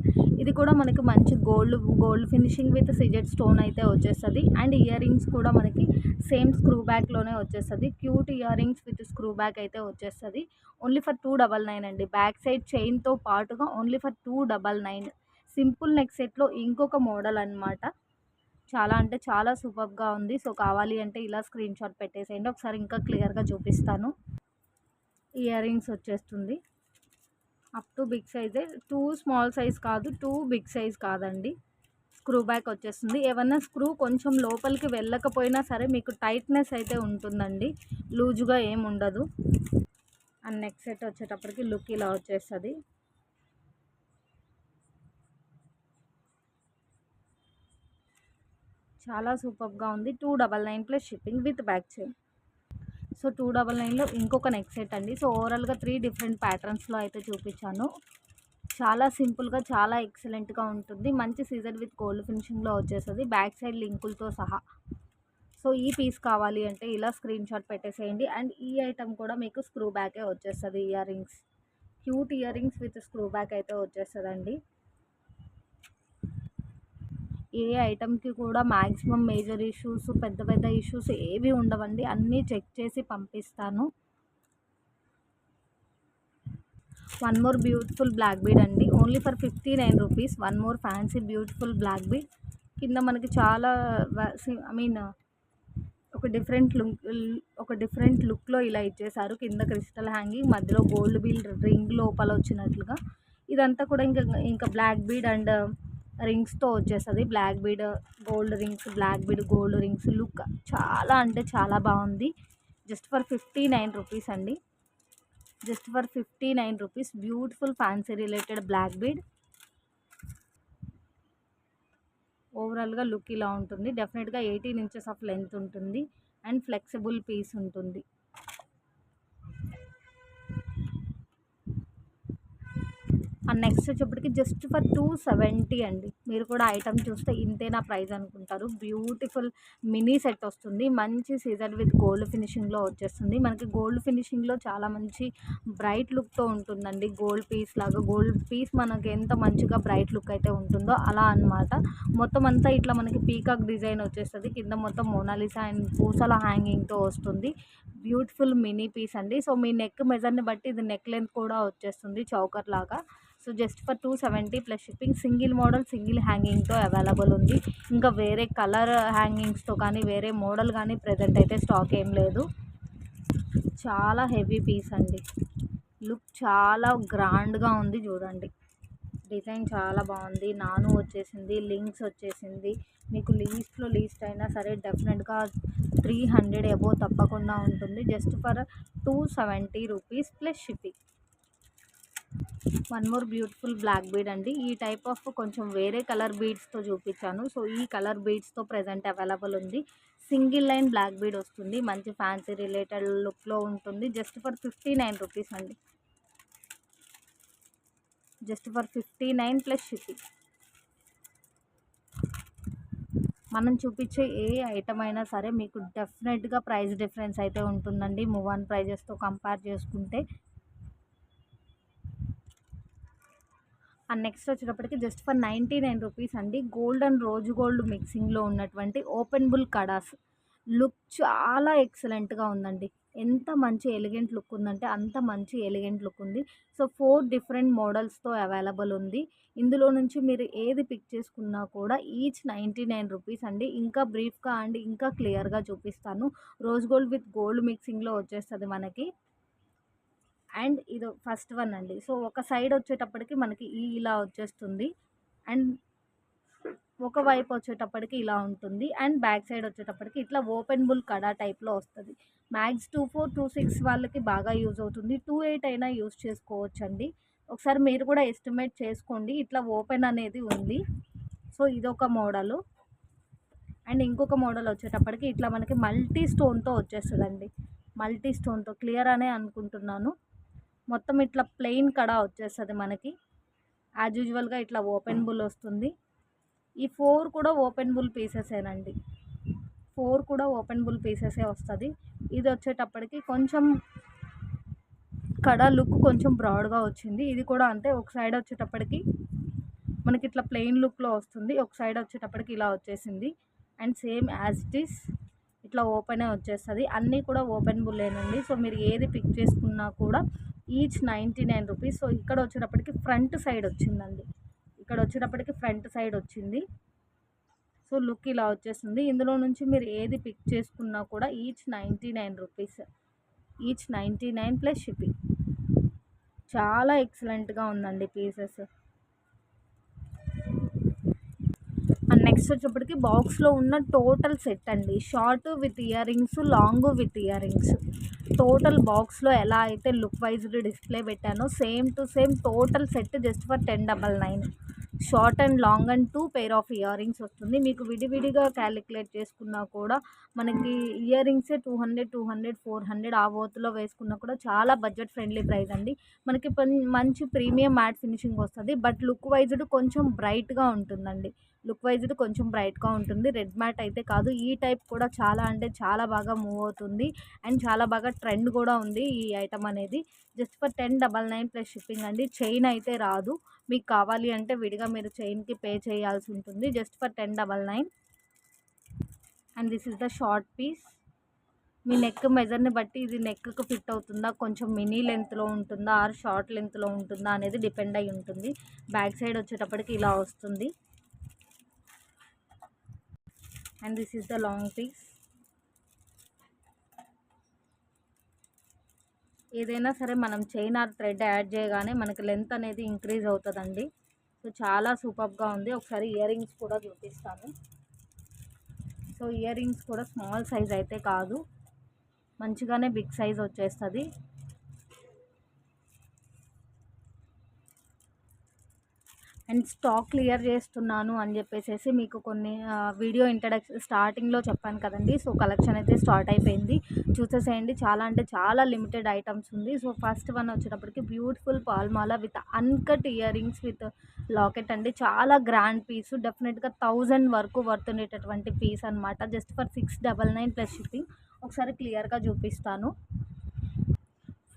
ఇది కూడా మనకి మంచి gold finishing with CZ stone అయితే వచ్చేస్తుంది. అండ్ ఇయర్ రింగ్స్ కూడా మనకి సేమ్ స్క్రూ బ్యాక్లోనే వచ్చేస్తుంది. Cute earrings with screw back అయితే వచ్చేస్తుంది. ఓన్లీ ఫర్ 299 అండి. బ్యాక్ సైడ్ చైన్తో పాటుగా ఓన్లీ ఫర్ 299. సింపుల్ నెక్ సెట్లో ఇంకొక మోడల్ అనమాట. చాలా అంటే చాలా సూపర్గా ఉంది. సో కావాలి అంటే ఇలా స్క్రీన్ షాట్ పెట్టేసేయండి. ఒకసారి ఇంకా క్లియర్గా చూపిస్తాను. ఇయర్ రింగ్స్ వచ్చేస్తుంది. అప్ టు బిగ్ సైజే, 2 స్మాల్ సైజ్ కాదు, 2 బిగ్ సైజ్ కాదండి. స్క్రూ బ్యాక్ వచ్చేస్తుంది. ఏమన్నా స్క్రూ కొంచెం లోపలికి వెళ్ళకపోయినా సరే మీకు టైట్నెస్ అయితే ఉంటుందండి, లూజుగా ఏమి ఉండదు. అండ్ నెక్ సెట్ వచ్చేటప్పటికి లుక్ ఇలా వచ్చేస్తుంది. చాలా సూపర్గా ఉంది. 299 plus shipping with back chain. So 299లో ఇంకొక నెక్ సెట్ అండి. సో ఓవరాల్గా 3 డిఫరెంట్ ప్యాటర్న్స్లో అయితే చూపించాను. చాలా సింపుల్గా చాలా ఎక్సలెంట్గా ఉంటుంది. మంచి సీజర్ విత్ గోల్డ్ ఫినిషింగ్లో వచ్చేస్తుంది, బ్యాక్ సైడ్ లింకులతో సహా. సో ఈ పీస్ కావాలి అంటే ఇలా స్క్రీన్ షాట్ పెట్టేసేయండి. అండ్ ఈ ఐటమ్ కూడా మీకు స్క్రూ బ్యాకే వచ్చేస్తుంది. Ear rings, cute earrings with screw back అయితే వచ్చేస్తుందండి. ఏ ఐటమ్కి కూడా మ్యాక్సిమం మేజర్ ఇష్యూస్, పెద్ద పెద్ద ఇష్యూస్ ఏవి ఉండవండి. అన్నీ చెక్ చేసి పంపిస్తాను. One more beautiful black bead అండి. Only for 59 rupees. One more fancy beautiful black bead. కింద మనకి చాలా ఒక డిఫరెంట్ లుక్లో ఇలా ఇచ్చేసారు. కింద క్రిస్టల్ హ్యాంగింగ్, మధ్యలో గోల్డ్ బీల్ రింగ్ లోపల వచ్చినట్లుగా. ఇదంతా కూడా ఇంకా బ్లాక్ బీడ్ అండ్ రింగ్స్తో వచ్చేస్తుంది. Black bead gold rings, black bead gold rings. Look చాలా అంటే చాలా బాగుంది. జస్ట్ ఫర్ 59 రూపీస్ అండి. Just for 59 rupees beautiful fancy related black bead. ఓవరాల్గా లుక్ ఇలా ఉంటుంది. డెఫినెట్గా 18 ఇంచెస్ ఆఫ్ లెంత్ ఉంటుంది అండ్ ఫ్లెక్సిబుల్ పీస్ ఉంటుంది. అండ్ నెక్స్ట్ వచ్చేప్పటికి జస్ట్ ఫర్ 270 అండి. మీరు కూడా ఐటమ్ చూస్తే ఇంతేనా ప్రైస్ అనుకుంటారు. బ్యూటిఫుల్ మినీ సెట్ వస్తుంది. మంచి సీజర్ విత్ గోల్డ్ ఫినిషింగ్లో వచ్చేస్తుంది. మనకి గోల్డ్ ఫినిషింగ్లో చాలా మంచి బ్రైట్ లుక్తో ఉంటుందండి. గోల్డ్ పీస్ లాగా, గోల్డ్ పీస్ మనకి ఎంత మంచిగా బ్రైట్ లుక్ అయితే ఉంటుందో అలా అనమాట. మొత్తం అంతా ఇట్లా మనకి పీకాక్ డిజైన్ వచ్చేస్తుంది. కింద మొత్తం మోనాలిసా అండ్ పూసల హ్యాంగింగ్తో వస్తుంది. బ్యూటిఫుల్ మినీ పీస్ అండి. సో మీ నెక్ మెజర్ని బట్టి ఇది నెక్ లెంత్ కూడా వచ్చేస్తుంది చౌకర్ లాగా. So just for 270 plus shipping. Single model single హ్యాంగింగ్తో అవైలబుల్ ఉంది. ఇంకా వేరే కలర్ హ్యాంగింగ్స్తో కానీ వేరే మోడల్ కానీ ప్రజెంట్ అయితే స్టాక్ ఏం లేదు. చాలా హెవీ పీస్ అండి. లుక్ చాలా గ్రాండ్గా ఉంది. చూడండి, డిజైన్ చాలా బాగుంది. నాను వచ్చేసింది, లింక్స్ వచ్చేసింది. మీకు లీస్ట్ అయినా సరే డెఫినెట్గా 300 అబోవ్ తప్పకుండా ఉంటుంది. Just for 270 rupees plus shipping. One more beautiful black bead అండి. ఈ టైప్ ఆఫ్ కొంచెం వేరే కలర్ బీడ్స్తో చూపించాను. సో ఈ కలర్ బీడ్స్తో ప్రజెంట్ అవైలబుల్ ఉంది. సింగిల్ లైన్ బ్లాక్ బీడ్ వస్తుంది. మంచి ఫ్యాన్సీ రిలేటెడ్ లుక్లో ఉంటుంది. జస్ట్ ఫర్ 59 రూపీస్ అండి. Just for 59 plus shipping. మనం చూపించే ఏ ఐటమ్ అయినా సరే మీకు డెఫినెట్గా ప్రైస్ డిఫరెన్స్ అయితే ఉంటుందండి మూవ్ ఆన్ ప్రైజెస్తో కంపేర్ చేసుకుంటే. అండ్ నెక్స్ట్ వచ్చేటప్పటికి జస్ట్ ఫర్ 99 రూపీస్ అండి. గోల్డ్ అండ్ రోజ్ గోల్డ్ మిక్సింగ్లో ఉన్నటువంటి ఓపెన్ బుల్ కడాస్. లుక్ చాలా ఎక్సలెంట్గా ఉందండి. ఎంత మంచి ఎలిగెంట్ లుక్ ఉందంటే అంత మంచి ఎలిగెంట్ లుక్ ఉంది. సో 4 డిఫరెంట్ మోడల్స్తో అవైలబుల్ ఉంది. ఇందులో నుంచి మీరు ఏది పిక్ చేసుకున్నా కూడా ఈచ్ 99 రూపీస్ అండి. ఇంకా బ్రీఫ్గా అండ్ ఇంకా క్లియర్గా చూపిస్తాను. రోజ్ గోల్డ్ విత్ గోల్డ్ మిక్సింగ్లో వచ్చేస్తుంది మనకి. అండ్ ఇది ఫస్ట్ వన్ అండి. సో ఒక సైడ్ వచ్చేటప్పటికి మనకి ఇలా వచ్చేస్తుంది. అండ్ ఒక వైపు వచ్చేటప్పటికి ఇలా ఉంటుంది. అండ్ బ్యాక్ సైడ్ వచ్చేటప్పటికి ఇట్లా ఓపెన్ బుల్ కడా టైప్లో వస్తుంది. మ్యాక్స్ 24, 26 వాళ్ళకి బాగా యూజ్ అవుతుంది. 28 అయినా యూజ్ చేసుకోవచ్చండి. ఒకసారి మీరు కూడా ఎస్టిమేట్ చేసుకోండి. ఇట్లా ఓపెన్ అనేది ఉంది. సో ఇదొక మోడలు. అండ్ ఇంకొక మోడల్ వచ్చేటప్పటికి ఇట్లా మనకి మల్టీ స్టోన్తో వచ్చేస్తుందండి. మల్టీ స్టోన్తో క్లియర్ అనే అనుకుంటున్నాను. మొత్తం ఇట్లా ప్లెయిన్ కడా వచ్చేస్తుంది మనకి. యాజ్ యూజువల్గా ఇట్లా ఓపెన్ బుల్ వస్తుంది. ఈ 4 కూడా ఓపెన్ బుల్ పీసెసేనండి. 4 కూడా ఓపెన్ బుల్ పీసెసే వస్తుంది. ఇది వచ్చేటప్పటికి కొంచెం కడ లుక్ కొంచెం బ్రాడ్గా వచ్చింది. ఇది కూడా అంతే, ఒక సైడ్ వచ్చేటప్పటికి మనకి ఇట్లా ప్లెయిన్ లుక్లో వస్తుంది, ఒక సైడ్ వచ్చేటప్పటికి ఇలా వచ్చేసింది. And same as it is ఇట్లా ఓపెనే వచ్చేస్తుంది. అన్నీ కూడా ఓపెన్ బుల్లేనండి. సో మీరు ఏది పిక్ చేసుకున్నా కూడా ఈచ్ 99 రూపీస్. సో ఇక్కడ వచ్చేటప్పటికి ఫ్రంట్ సైడ్ వచ్చిందండి, ఇక్కడ వచ్చేటప్పటికి ఫ్రంట్ సైడ్ వచ్చింది. సో లుక్ ఇలా వచ్చేస్తుంది. ఇందులో నుంచి మీరు ఏది పిక్ చేసుకున్నా కూడా each 99 rupees, each 99 plus shipping. చాలా ఎక్సలెంట్గా ఉందండి పీసెస్. అండ్ నెక్స్ట్ వచ్చేప్పటికి బాక్స్లో ఉన్న టోటల్ సెట్ అండి, short with earrings, long with earrings. Total బాక్స్లో ఎలా అయితే లుక్ వైజ్డ్ డిస్ప్లే పెట్టానో same to same total set just for 1099. Short and long and 2 pair of ear rings వస్తుంది. మీకు విడివిడిగా క్యాలిక్యులేట్ చేసుకున్నా కూడా మనకి ఇయర్ రింగ్సే 200, 200, 400 ఆ బోత్లో వేసుకున్నా కూడా చాలా బడ్జెట్ ఫ్రెండ్లీ ప్రైస్ అండి. మనకి మంచి ప్రీమియం మ్యాట్ ఫినిషింగ్ వస్తుంది, బట్ లుక్ వైజ్డ్ కొంచెం బ్రైట్గా ఉంటుందండి. లుక్ వైజ్డ్ కొంచెం బ్రైట్గా ఉంటుంది, రెడ్ మ్యాట్ అయితే కాదు. ఈ టైప్ కూడా చాలా అంటే చాలా బాగా మూవ్ అవుతుంది అండ్ చాలా బాగా ట్రెండ్ కూడా ఉంది ఈ ఐటమ్ అనేది. జస్ట్ ఫర్ 1099 ప్లస్ షిప్పింగ్ అండి. చైన్ అయితే రాదు, మీకు కావాలి అంటే విడిగా మీరు చైన్కి పే చేయాల్సి ఉంటుంది. Just for 1099. And this is the short piece. మీ నెక్ మెజర్ని బట్టి ఇది నెక్కి ఫిట్ అవుతుందా, కొంచెం మినీ లెంత్లో ఉంటుందా ఆర్ షార్ట్ లెంత్లో ఉంటుందా అనేది డిపెండ్ అయి ఉంటుంది. బ్యాక్ సైడ్ వచ్చేటప్పటికి ఇలా వస్తుంది. And this is the long piece. ఏదైనా సరే మనం చైన్ ఆర్ థ్రెడ్ యాడ్ చేయగానే మనకి లెంత్ అనేది ఇంక్రీజ్ అవుతుందండి. సో చాలా సూపర్గా ఉంది. ఒకసారి ఇయర్ రింగ్స్ కూడా చూపిస్తాను. సో ఇయర్ రింగ్స్ కూడా స్మాల్ సైజ్ అయితే కాదు, మంచిగానే బిగ్ సైజ్ వచ్చేస్తుంది. అండ్ స్టాక్ క్లియర్ చేస్తున్నాను అని చెప్పేసి మీకు కొన్ని వీడియో ఇంట్రడక్షన్ స్టార్టింగ్లో చెప్పాను కదండి. సో కలెక్షన్ అయితే స్టార్ట్ అయిపోయింది, చూసేసేయండి. చాలా అంటే చాలా లిమిటెడ్ ఐటమ్స్ ఉంది. సో ఫస్ట్ వన్ వచ్చేటప్పటికి బ్యూటిఫుల్ పాల్మాల with uncut earrings with locket అండి. చాలా గ్రాండ్ పీస్, డెఫినెట్గా 1000 వరకు వర్త్ ఉండేటటువంటి పీస్ అనమాట. Just for 699 plus shipping. ఒకసారి క్లియర్గా చూపిస్తాను.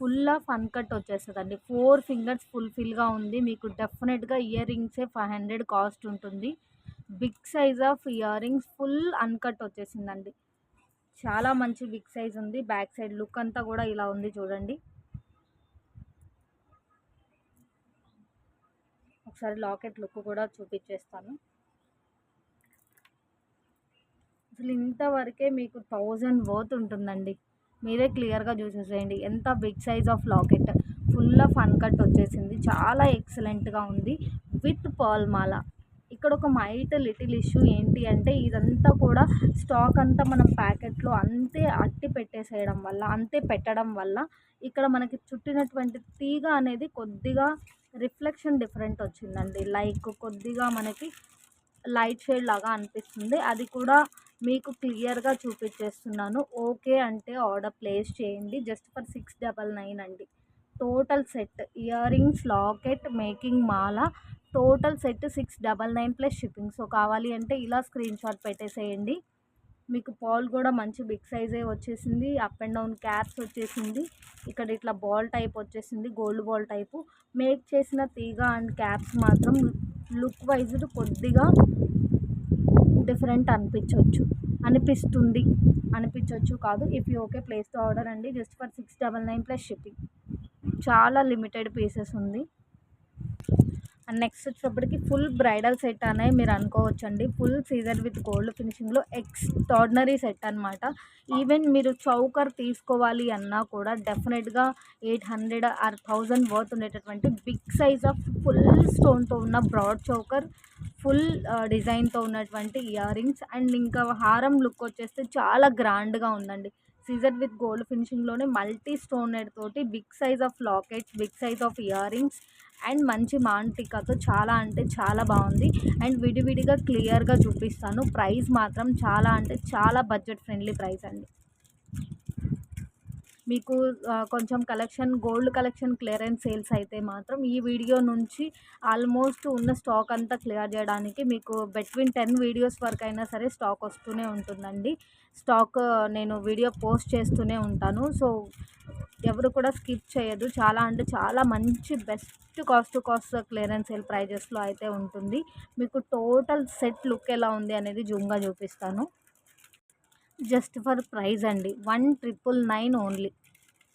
ఫుల్ ఆఫ్ అన్కట్ వచ్చేస్తుందండి, 4 ఫింగర్స్ ఫుల్ఫిల్గా ఉంది. మీకు డెఫినెట్గా ఇయర్ రింగ్సే 500 కాస్ట్ ఉంటుంది. Big size of year rings, full uncut వచ్చేసిందండి. చాలా మంచి బిగ్ సైజ్ ఉంది. బ్యాక్ సైడ్ లుక్ అంతా కూడా ఇలా ఉంది చూడండి. ఒకసారి లాకెట్ లుక్ కూడా చూపించేస్తాను. అసలు ఇంతవరకే మీకు 1000 వర్త్ ఉంటుందండి. మీరే క్లియర్గా చూసేసేయండి. ఎంత big size of locket, full of uncut వచ్చేసింది. చాలా ఎక్సలెంట్గా ఉంది విత్ పర్ల్ మాల. ఇక్కడ ఒక లిటిల్ ఇష్యూ ఏంటి అంటే ఇదంతా కూడా స్టాక్ అంతా మనం ప్యాకెట్లో అంతే అట్టి పెట్టేసేయడం వల్ల, అంతే పెట్టడం వల్ల ఇక్కడ మనకి చుట్టినటువంటి తీగ అనేది కొద్దిగా రిఫ్లెక్షన్ డిఫరెంట్ వచ్చిందండి. లైక్ కొద్దిగా మనకి లైట్ షేడ్ లాగా అనిపిస్తుంది. అది కూడా మీకు క్లియర్గా చూపించేస్తున్నాను. ఓకే అంటే ఆర్డర్ ప్లేస్ చేయండి. జస్ట్ ఫర్ 699 అండి. Total set earrings, locket, making మాల, total set 699 plus shipping. So కావాలి అంటే ఇలా స్క్రీన్ షాట్ పెట్టేసేయండి. మీకు పాల్ కూడా మంచి బిగ్ సైజే వచ్చేసింది. అప్ అండ్ డౌన్ క్యాప్స్ వచ్చేసింది. ఇక్కడ ఇట్లా బాల్ టైప్ వచ్చేసింది, గోల్డ్ బాల్ టైపు. మేక్ చేసిన తీగ అండ్ క్యాప్స్ మాత్రం లుక్ వైజ్డ్ కొద్దిగా డిఫరెంట్ అనిపించవచ్చు కాదు. If you okay place to order అండి. Just for 699 plus shipping. చాలా లిమిటెడ్ పీసెస్ ఉంది. అండ్ నెక్స్ట్ వచ్చేటప్పటికి ఫుల్ బ్రైడల్ సెట్ అనే మీరు అనుకోవచ్చండి. ఫుల్ సీజర్ విత్ గోల్డ్ ఫినిషింగ్లో ఎక్స్ట్రాడినరీ సెట్ అనమాట. ఈవెన్ మీరు చౌకర్ తీసుకోవాలి అన్నా కూడా డెఫినెట్గా 800 ఆర్ 1000 వర్త్ ఉండేటటువంటి బిగ్ సైజ్ ఆఫ్ ఫుల్ స్టోన్తో ఉన్న బ్రాడ్ చౌకర్, ఫుల్ డిజైన్తో ఉన్నటువంటి ఇయర్ రింగ్స్. అండ్ ఇంకా హారం లుక్ వచ్చేస్తే చాలా గ్రాండ్గా ఉందండి. సీజర్ విత్ గోల్డ్ ఫినిషింగ్లోనే మల్టీ స్టోనెడ్ తోటి big size of lockets, big size of year rings and మంచి మాంటికాతో చాలా అంటే చాలా బాగుంది. అండ్ విడివిడిగా క్లియర్గా చూపిస్తాను. ప్రైస్ మాత్రం చాలా అంటే చాలా బడ్జెట్ ఫ్రెండ్లీ ప్రైస్ అండి. మీకు కొంచెం collection gold collection clearance sales అయితే మాత్రం ఈ వీడియో నుంచి ఆల్మోస్ట్ ఉన్న స్టాక్ అంతా క్లియర్ చేయడానికి మీకు బిట్వీన్ 10 వీడియోస్ వరకు అయినా సరే స్టాక్ వస్తూనే ఉంటుందండి. స్టాక్ నేను వీడియో పోస్ట్ చేస్తూనే ఉంటాను. సో ఎవరు కూడా స్కిప్ చేయదు. చాలా అంటే చాలా మంచి best cost to cost clearance sale ప్రైజెస్లో అయితే ఉంటుంది. మీకు టోటల్ సెట్ లుక్ ఎలా ఉంది అనేది జూమ్గా చూపిస్తాను. జస్ట్ ఫర్ ప్రైజ్ అండి 1999 ఓన్లీ.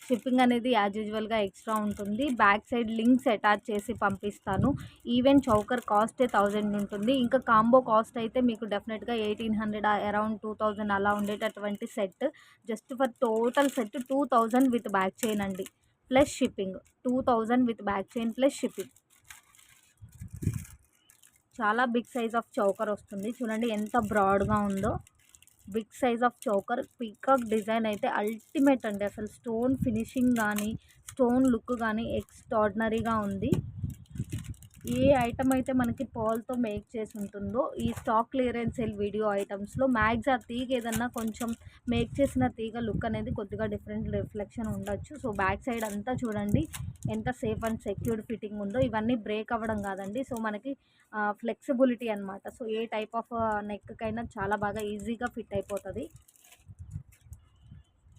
షిప్పింగ్ అనేది యాజ్ యూజువల్గా ఎక్స్ట్రా ఉంటుంది. బ్యాక్ సైడ్ లింక్స్ అటాచ్ చేసి పంపిస్తాను. ఈవెన్ చౌకర్ కాస్టే 1000 ఉంటుంది. ఇంకా కాంబో కాస్ట్ అయితే మీకు డెఫినెట్గా 1800 అరౌండ్ 2000 అలా ఉండేటటువంటి set. Just for total set 2000 with back chain అండి, plus shipping. 2000 with back chain plus shipping. చాలా బిగ్ సైజ్ ఆఫ్ చౌకర్ వస్తుంది. చూడండి ఎంత బ్రాడ్గా ఉందో. Big size of choker, peacock design అయితే అల్టిమేట్ అండి. అసలు స్టోన్ ఫినిషింగ్ కానీ స్టోన్ లుక్ కానీ ఎక్స్ట్రాడినరీగా ఉంది. ఏ ఐటమ్ అయితే మనకి పర్ల్తో మేక్ చేసి ఉంటుందో ఈ స్టాక్ క్లియరెన్స్ సేల్ వీడియో ఐటమ్స్లో మ్యాక్స్ ఆ తీగ ఏదన్నా కొంచెం మేక్ చేసిన తీగ లుక్ అనేది కొద్దిగా డిఫరెంట్ రిఫ్లెక్షన్ ఉండొచ్చు. సో బ్యాక్ సైడ్ అంతా చూడండి ఎంత సేఫ్ అండ్ సెక్యూర్డ్ ఫిట్టింగ్ ఉందో. ఇవన్నీ బ్రేక్ అవ్వడం కాదండి. సో మనకి ఫ్లెక్సిబిలిటీ అనమాట. సో ఏ టైప్ ఆఫ్ నెక్కైనా చాలా బాగా ఈజీగా ఫిట్ అయిపోతుంది.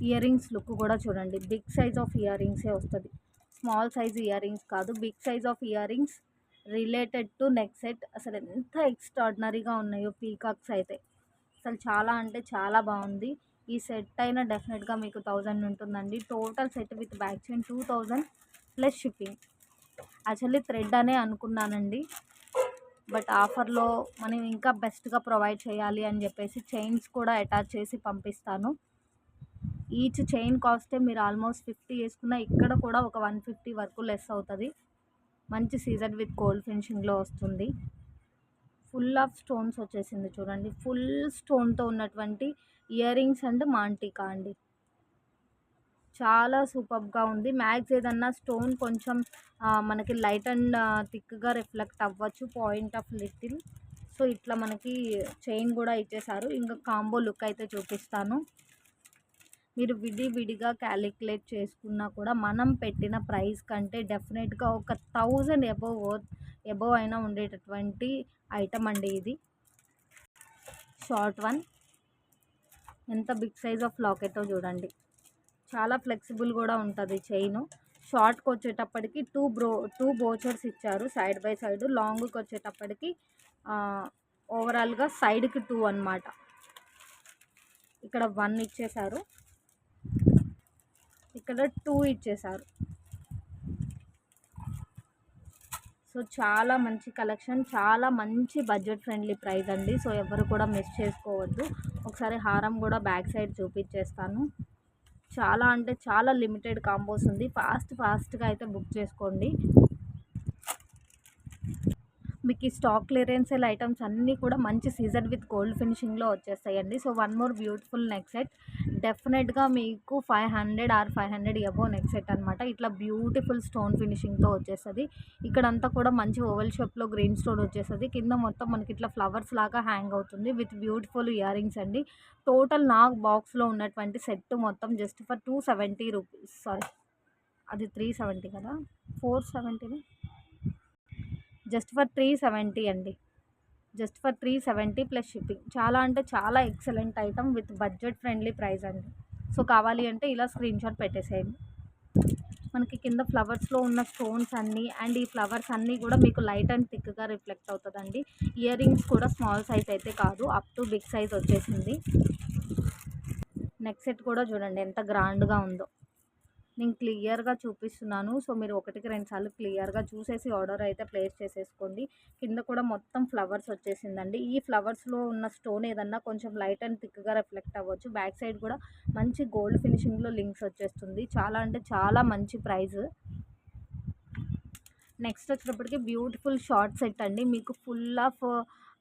ఇయర్ రింగ్స్ లుక్ కూడా చూడండి. బిగ్ సైజ్ ఆఫ్ ఇయర్ రింగ్సే వస్తుంది. స్మాల్ సైజ్ ఇయర్ రింగ్స్ కాదు, big size of year rings related to neck set. అసలు ఎంత ఎక్స్ట్రాడినరీగా ఉన్నాయో పీకాక్స్ అయితే. అసలు చాలా అంటే చాలా బాగుంది. ఈ సెట్ అయినా డెఫినెట్గా మీకు 1000 ఉంటుందండి. Total set with back chain 2000 plus shipping. Actually thread అనే అనుకున్నానండి, బట్ ఆఫర్లో మనం ఇంకా బెస్ట్గా ప్రొవైడ్ చేయాలి అని చెప్పేసి చైన్స్ కూడా అటాచ్ చేసి పంపిస్తాను. ఈచ్ చైన్ కాస్టే మీరు ఆల్మోస్ట్ 50 వేసుకున్న ఇక్కడ కూడా ఒక 150 వరకు లెస్ అవుతుంది. మంచి సీజన్ విత్ గోల్డ్ ఫినిషింగ్లో వస్తుంది. ఫుల్ ఆఫ్ స్టోన్స్ వచ్చేసింది చూడండి. ఫుల్ స్టోన్తో ఉన్నటువంటి ఇయర్ రింగ్స్ అండ్ మాంటికా అండి. చాలా సూపర్గా ఉంది. మ్యాక్స్ ఏదన్నా స్టోన్ కొంచెం మనకి లైట్ అండ్ థిక్గా రిఫ్లెక్ట్ అవ్వచ్చు, పాయింట్ ఆఫ్ లిటిల్. సో ఇట్లా మనకి చైన్ కూడా ఇచ్చేసారు. ఇంకా కాంబో లుక్ అయితే చూపిస్తాను. మీరు విడిగా క్యాలిక్యులేట్ చేసుకున్నా కూడా మనం పెట్టిన ప్రైస్ కంటే డెఫినెట్గా ఒక 1000 ఎబోవ్ అయినా ఉండేటటువంటి ఐటమ్ అండి ఇది. Short one. ఎంత బిగ్ సైజ్ ఆఫ్ లాకెటో చూడండి. చాలా ఫ్లెక్సిబుల్ కూడా ఉంటుంది చైన్. షార్ట్కి వచ్చేటప్పటికి టూ బోచర్స్ ఇచ్చారు సైడ్ బై సైడ్. లాంగ్కి వచ్చేటప్పటికి ఓవరాల్గా సైడ్కి 2 అన్నమాట. ఇక్కడ 1 ఇచ్చేసారు, ఇక్కడ 2 ఇచ్చేసారు. సో చాలా మంచి కలెక్షన్, చాలా మంచి బడ్జెట్ ఫ్రెండ్లీ ప్రైస్ అండి. సో ఎవరు కూడా మిస్ చేసుకోవద్దు. ఒకసారి హారం కూడా బ్యాక్ సైడ్ చూపించేస్తాను. చాలా అంటే చాలా లిమిటెడ్ కాంబోస్ ఉంది. ఫాస్ట్గా అయితే బుక్ చేసుకోండి. మీకు ఈ స్టాక్ క్లియరెన్స్ సేల్ ఐటమ్స్ అన్నీ కూడా మంచి సీజన్ విత్ గోల్డ్ ఫినిషింగ్లో వచ్చేస్తాయండి. So one more beautiful neck set. డెఫినెట్గా మీకు 500 ఆర్ 500 అబోవ్ నెక్ సెట్ అనమాట. ఇట్లా బ్యూటిఫుల్ స్టోన్ ఫినిషింగ్తో వచ్చేస్తుంది. ఇక్కడంతా కూడా మంచి ఓవెల్ షేప్లో గ్రీన్ స్టోన్ వచ్చేస్తుంది. కింద మొత్తం మనకి ఇట్లా ఫ్లవర్స్ లాగా హ్యాంగ్ అవుతుంది విత్ బ్యూటిఫుల్ ఇయర్ రింగ్స్ అండి. టోటల్ నా బాక్స్లో ఉన్నటువంటి సెట్ మొత్తం జస్ట్ ఫర్ 270 రూపీస్. సారీ, అది 370 కదా, 470. జస్ట్ ఫర్ 370 అండి. Just for 370 plus shipping. చాలా అంటే చాలా excellent item with budget friendly price అండి. సో కావాలి అంటే ఇలా స్క్రీన్ షాట్ పెట్టేసేయండి. మనకి కింద ఫ్లవర్స్లో ఉన్న స్టోన్స్ అన్నీ అండ్ ఈ ఫ్లవర్స్ అన్నీ కూడా మీకు లైట్ అండ్ థిక్గా రిఫ్లెక్ట్ అవుతుందండి. ఇయర్ రింగ్స్ కూడా స్మాల్ సైజ్ అయితే కాదు, అప్ టు బిగ్ సైజ్ వచ్చేసింది. నెక్ సెట్ కూడా చూడండి ఎంత గ్రాండ్గా ఉందో. నేను క్లియర్గా చూపిస్తున్నాను. సో మీరు 1-2 సార్లు క్లియర్గా చూసేసి ఆర్డర్ అయితే ప్లేస్ చేసేసుకోండి. కింద కూడా మొత్తం ఫ్లవర్స్ వచ్చేసిందండి. ఈ ఫ్లవర్స్లో ఉన్న స్టోన్ ఏదన్నా కొంచెం లైట్ అండ్ థిక్గా రిఫ్లెక్ట్ అవ్వచ్చు. బ్యాక్ సైడ్ కూడా మంచి గోల్డ్ ఫినిషింగ్లో లింక్స్ వచ్చేస్తుంది. చాలా అంటే చాలా మంచి ప్రైస్. నెక్స్ట్ వచ్చేటప్పటికి బ్యూటిఫుల్ షార్ట్ సెట్ అండి. మీకు ఫుల్ ఆఫ్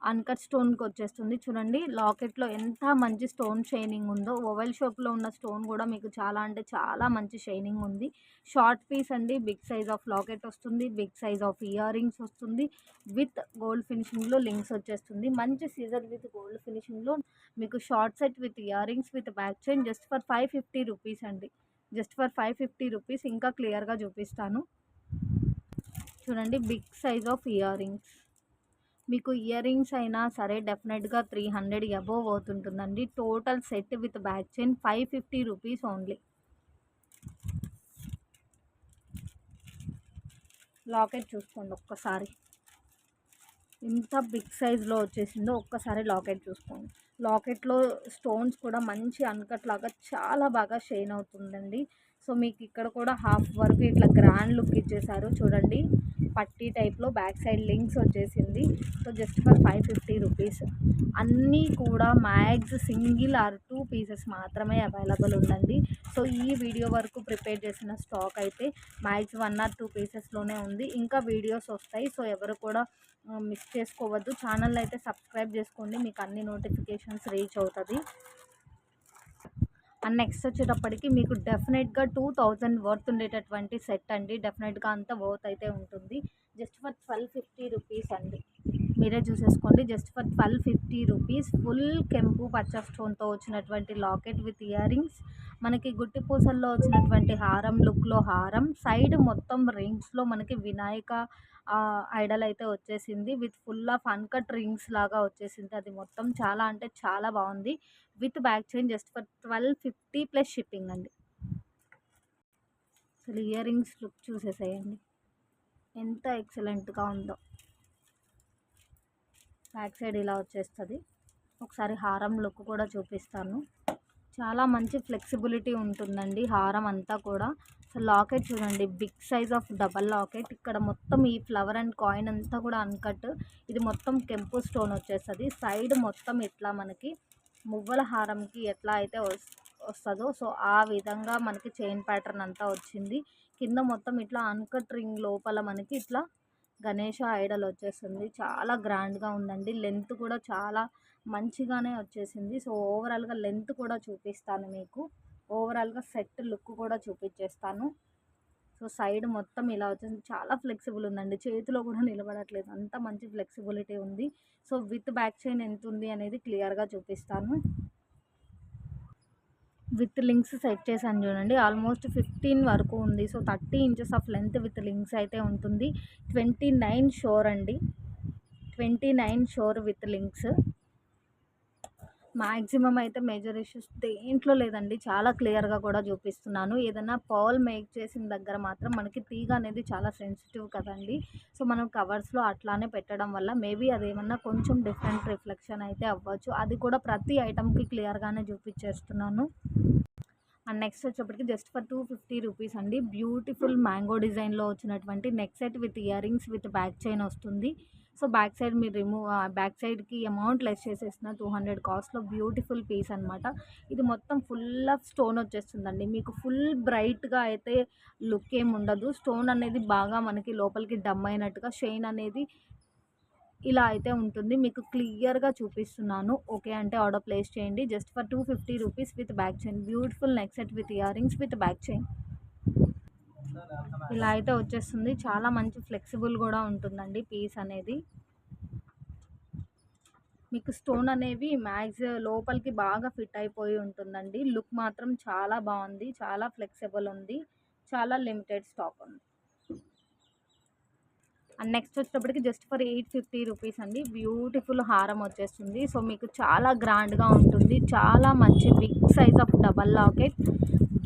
అన్కట్ స్టోన్కి వచ్చేస్తుంది. చూడండి లాకెట్లో ఎంత మంచి స్టోన్ షైనింగ్ ఉందో. ఓవెల్ షేప్లో ఉన్న స్టోన్ కూడా మీకు చాలా అంటే చాలా మంచి షైనింగ్ ఉంది. షార్ట్ పీస్ అండి. బిగ్ సైజ్ ఆఫ్ లాకెట్ వస్తుంది, big size of ear rings వస్తుంది విత్ గోల్డ్ ఫినిషింగ్లో లింక్స్ వచ్చేస్తుంది. మంచి సీజర్ విత్ గోల్డ్ ఫినిషింగ్లో మీకు short set with earrings with back chain just for 550 rupees అండి. Just for 550 rupees. ఇంకా క్లియర్గా చూపిస్తాను చూడండి. Big size of ear rings. మీకు ఇయర్ రింగ్స్ అయినా సరే డెఫినెట్గా 300 అబోవ్ అవుతుంటుందండి. Total set with back chain 550 rupees only. Locket చూసుకోండి ఒక్కసారి, ఎంత బిగ్ సైజ్లో వచ్చేసిందో ఒక్కసారి లాకెట్ చూసుకోండి. లాకెట్లో స్టోన్స్ కూడా మంచి అన్కట్ లాగా చాలా బాగా షైన్ అవుతుందండి. సో మీకు ఇక్కడ కూడా హాఫ్ వరకు ఇట్లా గ్రాండ్ లుక్ ఇచ్చేసారు చూడండి. పట్టీ టైప్లో బ్యాక్ సైడ్ లింక్స్ వచ్చేసింది. So just for 550 rupees. అన్నీ కూడా మ్యాక్స్ సింగిల్ ఆర్ 2 పీసెస్ మాత్రమే అవైలబుల్ ఉందండి. సో ఈ వీడియో వరకు ప్రిపేర్ చేసిన స్టాక్ అయితే మ్యాక్స్ 1 ఆర్ 2 పీసెస్లోనే ఉంది. ఇంకా వీడియోస్ వస్తాయి. సో ఎవరు కూడా మిస్ చేసుకోవద్దు. ఛానల్ అయితే సబ్స్క్రైబ్ చేసుకోండి, మీకు అన్ని నోటిఫికేషన్స్ రీచ్ అవుతుంది. అండ్ నెక్స్ట్ వచ్చేటప్పటికి మీకు డెఫినెట్గా 2000 వర్త్ ఉండేటటువంటి సెట్ అండి. డెఫినెట్గా అంత వర్త్ అయితే ఉంటుంది. జస్ట్ ఫర్ 1250 రూపీస్ అండి. మీరే చూసేసుకోండి. Just for 1250 rupees. ఫుల్ కెంపు పచ్చ స్టోన్తో వచ్చినటువంటి లాకెట్ విత్ ఇయర్ రింగ్స్. మనకి గుట్టి పూసల్లో వచ్చినటువంటి హారం లుక్లో హారం, సైడ్ మొత్తం రింగ్స్లో మనకి వినాయక ఐడల్ అయితే వచ్చేసింది. With full of uncut rings లాగా వచ్చేసింది. అది మొత్తం చాలా అంటే చాలా బాగుంది. With back chain just for 1250 plus shipping అండి. అసలు ఇయర్ రింగ్స్ లుక్ చూసేసేయండి ఎంత ఎక్సలెంట్గా ఉందో. బ్యాక్ సైడ్ ఇలా వచ్చేస్తుంది. ఒకసారి హారం లుక్ కూడా చూపిస్తాను. చాలా మంచి ఫ్లెక్సిబిలిటీ ఉంటుందండి హారం అంతా కూడా. సో లాకెట్ చూడండి, big size of double locket. ఇక్కడ మొత్తం ఈ ఫ్లవర్ అండ్ కాయిన్ అంతా కూడా అన్కట్. ఇది మొత్తం కెంపు స్టోన్ వచ్చేస్తుంది. సైడ్ మొత్తం ఇట్లా మనకి మువ్వల హారంకి ఎట్లా అయితే వస్తుందో సో ఆ విధంగా మనకి చైన్ ప్యాటర్న్ అంతా వచ్చింది. కింద మొత్తం ఇట్లా అన్కట్ రింగ్ లోపల మనకి ఇట్లా గణేష ఐడల్ వచ్చేస్తుంది. చాలా గ్రాండ్గా ఉందండి. లెంత్ కూడా చాలా మంచిగానే వచ్చేసింది. సో ఓవరాల్గా లెంత్ కూడా చూపిస్తాను మీకు. ఓవరాల్గా సెట్ లుక్ కూడా చూపించేస్తాను. సో సైడ్ మొత్తం ఇలా వచ్చేసి చాలా ఫ్లెక్సిబుల్ ఉందండి. చేతిలో కూడా నిలబడట్లేదు, అంత మంచి ఫ్లెక్సిబిలిటీ ఉంది. సో విత్ బ్యాక్ చైన్ ఎంత ఉంది అనేది క్లియర్గా చూపిస్తాను. విత్ లింక్స్ సెట్ చేశాను చూడండి. ఆల్మోస్ట్ 15 వరకు ఉంది. So 30 inches of length with links అయితే ఉంటుంది. 29 షోర్ అండి. 29 షోర్ విత్ లింక్స్. మ్యాక్సిమం అయితే మేజర్ ఇష్యూస్ దేంట్లో లేదండి. చాలా క్లియర్గా కూడా చూపిస్తున్నాను. ఏదైనా పర్ల్ మేక్ చేసిన దగ్గర మాత్రం మనకి తీగ అనేది చాలా సెన్సిటివ్ కదండి. సో మనం కవర్స్లో అట్లానే పెట్టడం వల్ల మేబీ అదేమన్నా కొంచెం డిఫరెంట్ రిఫ్లెక్షన్ అయితే అవ్వచ్చు. అది కూడా ప్రతి ఐటమ్కి క్లియర్గానే చూపించేస్తున్నాను. అండ్ నెక్స్ట్ వచ్చేప్పటికి జస్ట్ ఫర్ 250 రూపీస్ అండి. బ్యూటిఫుల్ మ్యాంగో డిజైన్లో వచ్చినటువంటి neck set with earrings with back chain వస్తుంది. సో బ్యాక్ సైడ్ మీరు బ్యాక్ సైడ్కి అమౌంట్ లెస్ చేసేసిన 200 కాస్ట్లో బ్యూటిఫుల్ పీస్ అనమాట. ఇది మొత్తం ఫుల్ ఆఫ్ స్టోన్ వచ్చేస్తుందండి. మీకు ఫుల్ బ్రైట్గా అయితే లుక్ ఏమి ఉండదు. స్టోన్ అనేది బాగా మనకి లోపలికి డమ్ అయినట్టుగా షైన్ అనేది ఇలా అయితే ఉంటుంది. మీకు క్లియర్గా చూపిస్తున్నాను. ఓకే అంటే ఆర్డర్ ప్లేస్ చేయండి. Just for 250 rupees with back chain. Beautiful neck set with earrings with back chain ఇలా అయితే వచ్చేస్తుంది. చాలా మంచి ఫ్లెక్సిబుల్ కూడా ఉంటుందండి పీస్ అనేది. మీకు స్టోన్ అనేవి మ్యాక్స్ లోపలికి బాగా ఫిట్ అయిపోయి ఉంటుందండి. లుక్ మాత్రం చాలా బాగుంది. చాలా ఫ్లెక్సిబుల్ ఉంది. చాలా లిమిటెడ్ స్టాక్ ఉంది. అండ్ నెక్స్ట్ వచ్చేటప్పటికి జస్ట్ ఫర్ 850 రూపీస్ అండి. బ్యూటిఫుల్ హారం వచ్చేస్తుంది. సో మీకు చాలా గ్రాండ్గా ఉంటుంది. చాలా మంచి big size of double locket,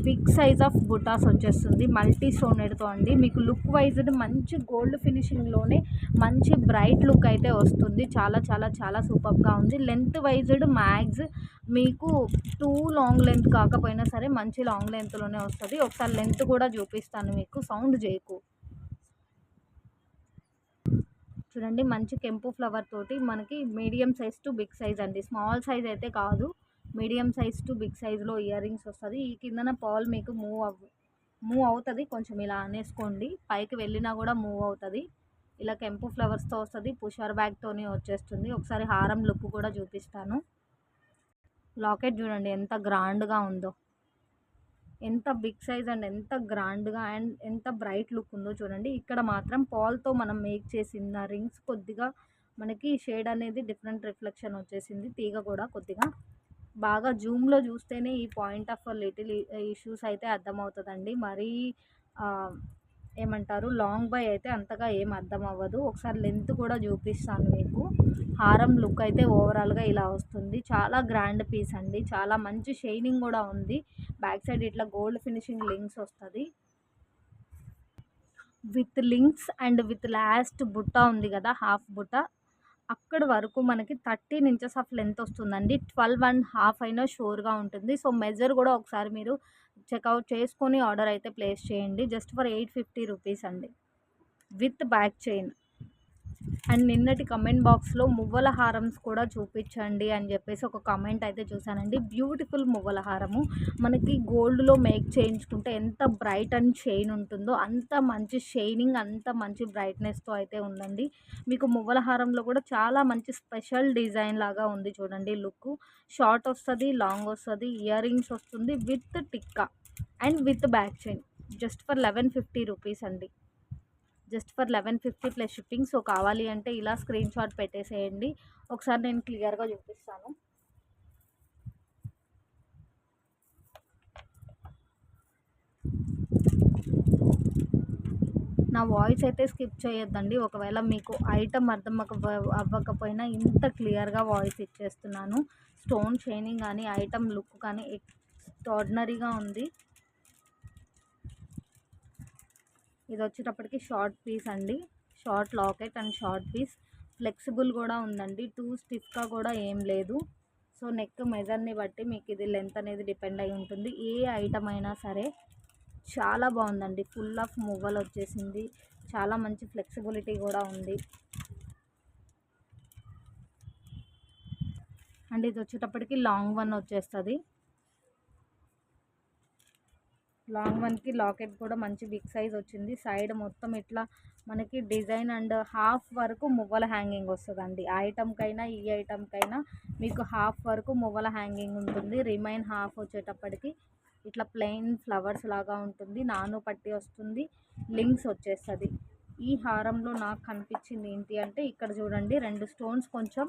big size of బుటాస్ వచ్చేస్తుంది. మల్టీ స్టోనెడ్తో అండి. మీకు లుక్ వైజ్ మంచి గోల్డ్ ఫినిషింగ్లోనే మంచి బ్రైట్ లుక్ అయితే వస్తుంది. చాలా చాలా చాలా సూపర్గా ఉంది. లెంత్ వైజ్డ్ మ్యాక్స్ మీకు 2 లాంగ్ లెంత్ కాకపోయినా సరే మంచి లాంగ్ లెంత్లోనే వస్తుంది. ఒకసారి లెంత్ కూడా చూపిస్తాను మీకు. సౌండ్ చేయకు. చూడండి మంచి కెంపు ఫ్లవర్ తోటి మనకి medium size to big size అండి. స్మాల్ సైజ్ అయితే కాదు, మీడియం సైజ్ టు బిగ్ సైజ్లో ఇయర్ రింగ్స్ వస్తుంది. ఈ కిందన పాల్ మీకు మూవ్ అవుతుంది. కొంచెం ఇలా అనేసుకోండి, పైకి వెళ్ళినా కూడా మూవ్ అవుతుంది. ఇలా కెంపు ఫ్లవర్స్తో వస్తుంది. పుషర్ బ్యాగ్తోనే వచ్చేస్తుంది. ఒకసారి హారం లుక్ కూడా చూపిస్తాను. లాకెట్ చూడండి ఎంత గ్రాండ్గా ఉందో, ఎంత బిగ్ సైజ్ అండ్ ఎంత గ్రాండ్గా అండ్ ఎంత బ్రైట్ లుక్ ఉందో చూడండి. ఇక్కడ మాత్రం పాల్తో మనం మేక్ చేసిన రింగ్స్ కొద్దిగా మనకి షేడ్ అనేది డిఫరెంట్ రిఫ్లెక్షన్ వచ్చేసింది. తీగ కూడా కొద్దిగా బాగా జూమ్‌లో జూస్తేనే ఈ పాయింట్ ఆఫ్ లిటిల్ ఇష్యూస్ అయితే అర్థమవుతదండి. మరీ ఆహ్, ఏమంటారు లాంగ్ బై అయితే అంతగా ఏం అర్థం అవ్వదు. ఒకసారి లెంత్ కూడా జూపిస్తాను మీకు. హారం లుక్ అయితే ఓవరాల్‌గా ఇలా వస్తుంది. చాలా గ్రాండ్ పీస్ అండి. చాలా మంచి షైనింగ్ గూడా ఉంది. బ్యాక్ సైడ్ ఇట్లా గోల్డ్ ఫినిషింగ్ లింక్స్ వస్తది. With links and with last బుట్ట ఉంది గదా! హాఫ్ బుట్ట అక్కడి వరకు మనకి 13 ఇంచెస్ ఆఫ్ లెంత్ వస్తుందండి. 12½ అయినా షూర్‌గా ఉంటుంది. సో, మెజర్ గూడా ఒకసారి మీరు చెకౌట్ చేసుకొని ఆర్డర్ అయితే ప్లేస్ చేయండి. జస్ట్ ఫర్ 850 రూపీస్ అండి. With back chain. అండ్ నిన్నటి కమెంట్ బాక్స్‌లో మువ్వల హారమ్స్ కూడా చూపించండి అని చెప్పేసి ఒక కామెంట్ అయితే చూసానండి. బ్యూటిఫుల్ మువ్వల హారము మనకి గోల్డ్‌లో మేక్ చేయించుకుంటే ఎంత బ్రైట్ అండ్ షైన్ ఉంటుందో అంత మంచి షైనింగ్, అంత మంచి బ్రైట్‌నెస్‌తో అయితే ఉందండి. మీకు మువ్వల హారంలో కూడా చాలా మంచి స్పెషల్ డిజైన్ లాగా ఉంది చూడండి లుక్కు. షార్ట్ వస్తది, లాంగ్ వస్తది, ఇయర్ రింగ్స్ వస్తుంది with tikka and with back chain. Just for 1150 rupees అండి. Just for 1150 plus shipping. So, కావాలి అంటే ఇలా స్క్రీన్ షాట్ పెట్టేసేయండి. ఒకసారి నేను క్లియర్‌గా చూపిస్తాను. నా వాయిస్ అయితే స్కిప్ చేయొద్దండి. ఒకవేళ మీకు ఐటెమ్ అర్థం అవ్వకపోయినా ఇంత క్లియర్‌గా వాయిస్ ఇచ్చేస్తున్నాను. స్టోన్ షైనింగ్ కానీ, ఐటెమ్ లుక్ కానీ ఎక్స్ట్రార్డినరీగా ఉంది. ఇది వచ్చేటప్పటికి షార్ట్ పీస్ అండి. Short locket and short piece. Flexible కూడా ఉందండి. టూ స్టిఫ్‌గా కూడా ఏం లేదు. సో, నెక్ మెజర్‌ని బట్టి మీకు ఇది లెంత్ అనేది డిపెండ్ అయి ఉంటుంది. ఏ ఐటమ్ అయినా సరే చాలా బాగుందండి. ఫుల్ ఆఫ్ మువ్వలు వచ్చేసింది. చాలా మంచి ఫ్లెక్సిబిలిటీ కూడా ఉంది. అండ్ ఇది వచ్చేటప్పటికి లాంగ్ వన్ వచ్చేస్తుంది. లాంగ్ వన్కి లాకెట్ కూడా మంచి బిగ్ సైజ్ వచ్చింది. సైడ్ మొత్తం ఇట్లా మనకి డిజైన్ అండ్ హాఫ్ వరకు మువ్వల హ్యాంగింగ్ వస్తుందండి. ఆ ఐటమ్కైనా ఈ ఐటమ్కైనా మీకు హాఫ్ వరకు మువ్వల హ్యాంగింగ్ ఉంటుంది. రిమైన్ హాఫ్ వచ్చేటప్పటికి ఇట్లా ప్లెయిన్ ఫ్లవర్స్ లాగా ఉంటుంది. నాను పట్టి వస్తుంది, లింక్స్ వచ్చేస్తుంది. ఈ హారంలో నాకు కనిపించింది ఏంటి అంటే ఇక్కడ చూడండి 2 స్టోన్స్ కొంచెం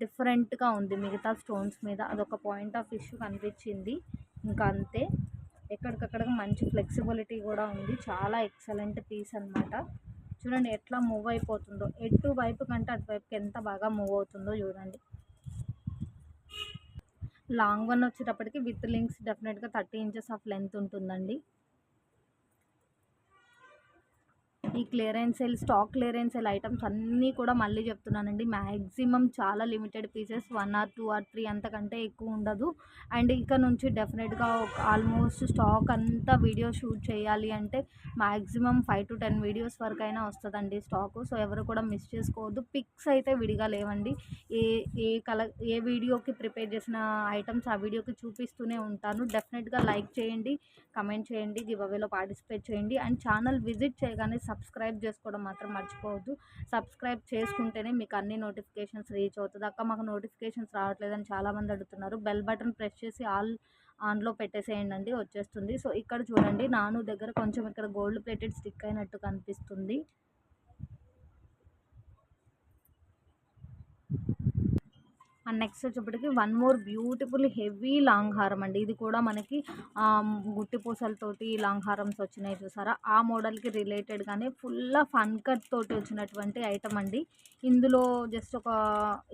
డిఫరెంట్గా ఉంది మిగతా స్టోన్స్ మీద. అదొక పాయింట్ ఆఫ్ ఇష్యూ కనిపించింది. ఇంకా అంతే. ఎక్కడికక్కడ మంచి ఫ్లెక్సిబిలిటీ కూడా ఉంది. చాలా ఎక్సలెంట్ పీస్ అనమాట. చూడండి ఎట్లా మూవ్ అయిపోతుందో, ఎటు వైపు కంటే అటువైపుకి ఎంత బాగా మూవ్ అవుతుందో చూడండి. లాంగ్ వన్ వచ్చేటప్పటికి విత్ లింక్స్ డెఫినెట్గా 30 ఇంచెస్ ఆఫ్ లెంత్ ఉంటుందండి. ఈ clearance sale, stock clearance sale items అన్నీ కూడా మళ్ళీ చెప్తున్నానండి. మ్యాక్సిమం చాలా లిమిటెడ్ పీసెస్ 1 ఆర్ 2 ఆర్ 3 అంతకంటే ఎక్కువ ఉండదు. అండ్ ఇక నుంచి డెఫినెట్గా ఆల్మోస్ట్ స్టాక్ అంతా వీడియో షూట్ చేయాలి అంటే మ్యాక్సిమం 5 to 10 వీడియోస్ వరకైనా వస్తుందండి స్టాకు. సో, ఎవరు కూడా మిస్ చేసుకోవద్దు. పిక్స్ అయితే విడిగా లేవండి. ఏ ఏ వీడియోకి ప్రిపేర్ చేసిన ఐటమ్స్ ఆ వీడియోకి చూపిస్తూనే ఉంటాను. డెఫినెట్గా లైక్ చేయండి, కమెంట్ చేయండి, గివ్ అవేలో పార్టిసిపేట్ చేయండి. అండ్ ఛానల్ విజిట్ చేయగానే సబ్స్క్రైబ్ చేసుకోవడం మాత్రం మర్చిపోవద్దు. సబ్స్క్రైబ్ చేసుకుంటేనే మీకు అన్ని నోటిఫికేషన్స్ రీచ్ అవుతుంది. అక్క మాకు నోటిఫికేషన్స్ రావట్లేదని చాలామంది అడుగుతున్నారు. బెల్ బటన్ ప్రెస్ చేసి ఆన్లో పెట్టేసేయండి, వచ్చేస్తుంది. సో, ఇక్కడ చూడండి నాను దగ్గర కొంచెం ఇక్కడ గోల్డ్ ప్లేటెడ్ స్టిక్ అయినట్టు కనిపిస్తుంది. అండ్ నెక్స్ట్ వచ్చేప్పటికి one more beautiful heavy long హారం అండి. ఇది కూడా మనకి గుట్టి పూసలతోటి లాంగ్ హారమ్స్ వచ్చినాయి చూసారా, ఆ మోడల్కి రిలేటెడ్గానే ఫుల్ ఆఫ్ అన్కట్ తోటి వచ్చినటువంటి ఐటమ్ అండి. ఇందులో జస్ట్ ఒక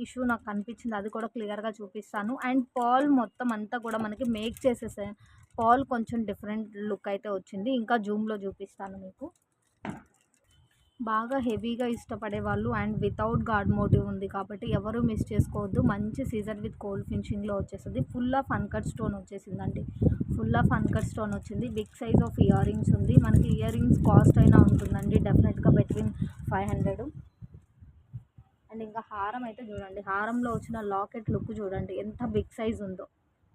ఇష్యూ నాకు కనిపించింది, అది కూడా క్లియర్గా చూపిస్తాను. అండ్ పాల్ మొత్తం అంతా కూడా మనకి మేక్ చేసేసే పాల్ కొంచెం డిఫరెంట్ లుక్ అయితే వచ్చింది. ఇంకా జూమ్లో చూపిస్తాను మీకు. బాగా హెవీగా ఇష్టపడే వాళ్ళు అండ్ వితౌట్ గాడ్ మోటివ్ ఉంది కాబట్టి ఎవరు మిస్ చేసుకోవద్దు. మంచి సీజర్ విత్ కోల్డ్ ఫినిషింగ్లో వచ్చేస్తుంది. ఫుల్ ఆఫ్ అన్కట్ స్టోన్ వచ్చేసిందండి. ఫుల్ ఆఫ్ అన్కట్ స్టోన్ వచ్చింది. Big size of year rings ఉంది. మనకి ఇయర్ రింగ్స్ కాస్ట్ అయినా ఉంటుందండి డెఫినెట్గా బిట్వీన్ 500. అండ్ ఇంకా హారం అయితే చూడండి, హారంలో వచ్చిన లాకెట్ లుక్ చూడండి ఎంత బిగ్ సైజ్ ఉందో.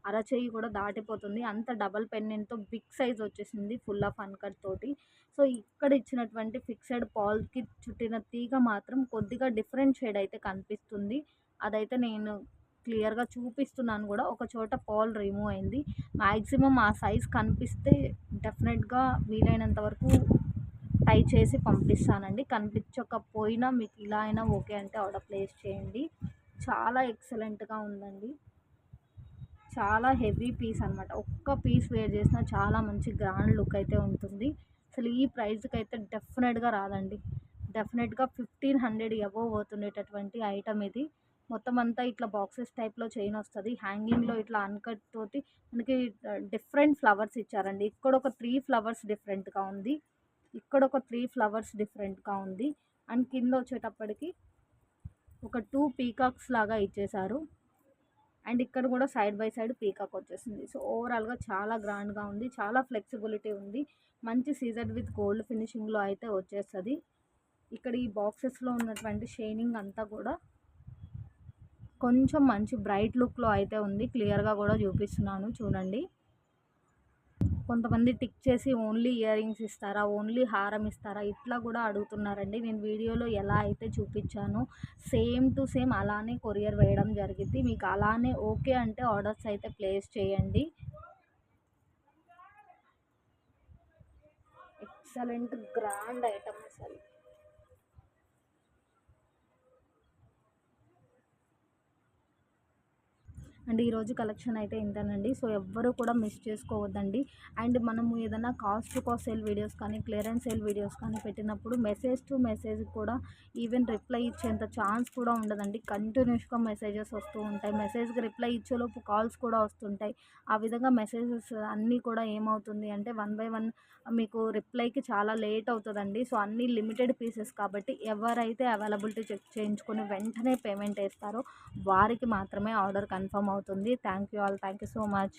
అరచేయి కూడా దాటిపోతుంది, అంత డబల్ పెన్నెంట్తో బిగ్ సైజ్ వచ్చేసింది ఫుల్ ఆఫ్ అన్కట్ తోటి. సో, ఇక్కడ ఇచ్చినటువంటి ఫిక్సెడ్ పాల్కి చుట్టిన తీగ మాత్రం కొద్దిగా డిఫరెంట్ షేడ్ అయితే కనిపిస్తుంది. అదైతే నేను క్లియర్గా చూపిస్తున్నాను కూడా. ఒక చోట పాల్ రిమూవ్ అయింది. మ్యాక్సిమం ఆ సైజ్ కనిపిస్తే డెఫినెట్గా వీలైనంత వరకు టై చేసి పంపిస్తానండి. కనిపించకపోయినా మీకు ఇలా అయినా ఓకే అంటే ఆర్డర్ ప్లేస్ చేయండి. చాలా ఎక్సలెంట్గా ఉందండి. చాలా హెవీ పీస్ అనమాట. ఒక్క పీస్ వేర్ చేసినా చాలా మంచి గ్రాండ్ లుక్ అయితే ఉంటుంది. అసలు ఈ ప్రైస్‌కి అయితే డెఫినెట్‌గా రాదండి. డెఫినెట్‌గా 1500 అబోవ్ పోతుండేటటువంటి ఐటెమ్ ఇది. మొత్తం అంతా ఇట్లా బాక్సెస్ టైప్‌లో చైన్ వస్తది. హ్యాంగింగ్‌లో ఇట్లా అన్‌కట్ తోటి మనకి డిఫరెంట్ ఫ్లవర్స్ ఇచ్చారండి. ఇక్కడొక 3 ఫ్లవర్స్ డిఫరెంట్‌గా ఉంది. ఇక్కడొక 3 ఫ్లవర్స్ డిఫరెంట్‌గా ఉంది. అండ్ కిందొచ్చేటప్పటికి ఒక 2 పీకాక్స్ లాగా ఇచ్చేశారు. అండ్ ఇక్కడ కూడా సైడ్ బై సైడ్ పీకాక్ వచ్చేసింది. సో ఓవరాల్‌గా చాలా గ్రాండ్‌గా ఉంది. చాలా ఫ్లెక్సిబిలిటీ ఉంది. మంచి సీజెడ్ విత్ గోల్డ్ ఫినిషింగ్‌లో అయితే వచ్చేస్తది. ఇక్కడ ఈ బాక్సెస్‌లో ఉన్నటువంటి షైనింగ్ అంతా కూడా కొంచెం మంచి బ్రైట్ లుక్‌లో అయితే ఉంది. క్లియర్‌గా కూడా చూపిస్తున్నాను చూడండి. కొంతమంది టిక్ చేసి ఓన్లీ ఇయర్ రింగ్స్ ఇస్తారా, ఓన్లీ హారం ఇస్తారా, ఇట్లా కూడా అడుగుతున్నారండి. నేను వీడియోలో ఎలా అయితే చూపించానో సేమ్ టు సేమ్ అలానే కొరియర్ వేయడం జరిగింది. మీకు అలానే ఓకే అంటే ఆర్డర్స్ అయితే ప్లేస్ చేయండి. ఎక్సలెంట్ గ్రాండ్ ఐటమ్ అసలు. అండ్ ఈరోజు కలెక్షన్ అయితే ఇంతేనండి. సో ఎవ్వరు కూడా మిస్ చేసుకోవద్దండి. అండ్ మనము ఏదైనా cost to cost sale videos కానీ క్లియరెన్స్ సేల్ వీడియోస్ కానీ పెట్టినప్పుడు మెసేజ్ టు మెసేజ్ కూడా ఈవెన్ రిప్లై ఇచ్చేంత ఛాన్స్ కూడా ఉండదండి. కంటిన్యూస్గా మెసేజెస్ వస్తూ ఉంటాయి. మెసేజ్కి రిప్లై ఇచ్చేలోపు కాల్స్ కూడా వస్తుంటాయి. ఆ విధంగా మెసేజెస్ అన్నీ కూడా ఏమవుతుంది అంటే వన్ బై వన్ మీకు రిప్లైకి చాలా లేట్ అవుతుందండి. సో అన్నీ లిమిటెడ్ పీసెస్ కాబట్టి ఎవరైతే అవైలబిలిటీ చెక్ చేయించుకొని వెంటనే పేమెంట్ వేస్తారో వారికి మాత్రమే ఆర్డర్ కన్ఫర్మ్ అవుతుంది. Thank you all. Thank you so much.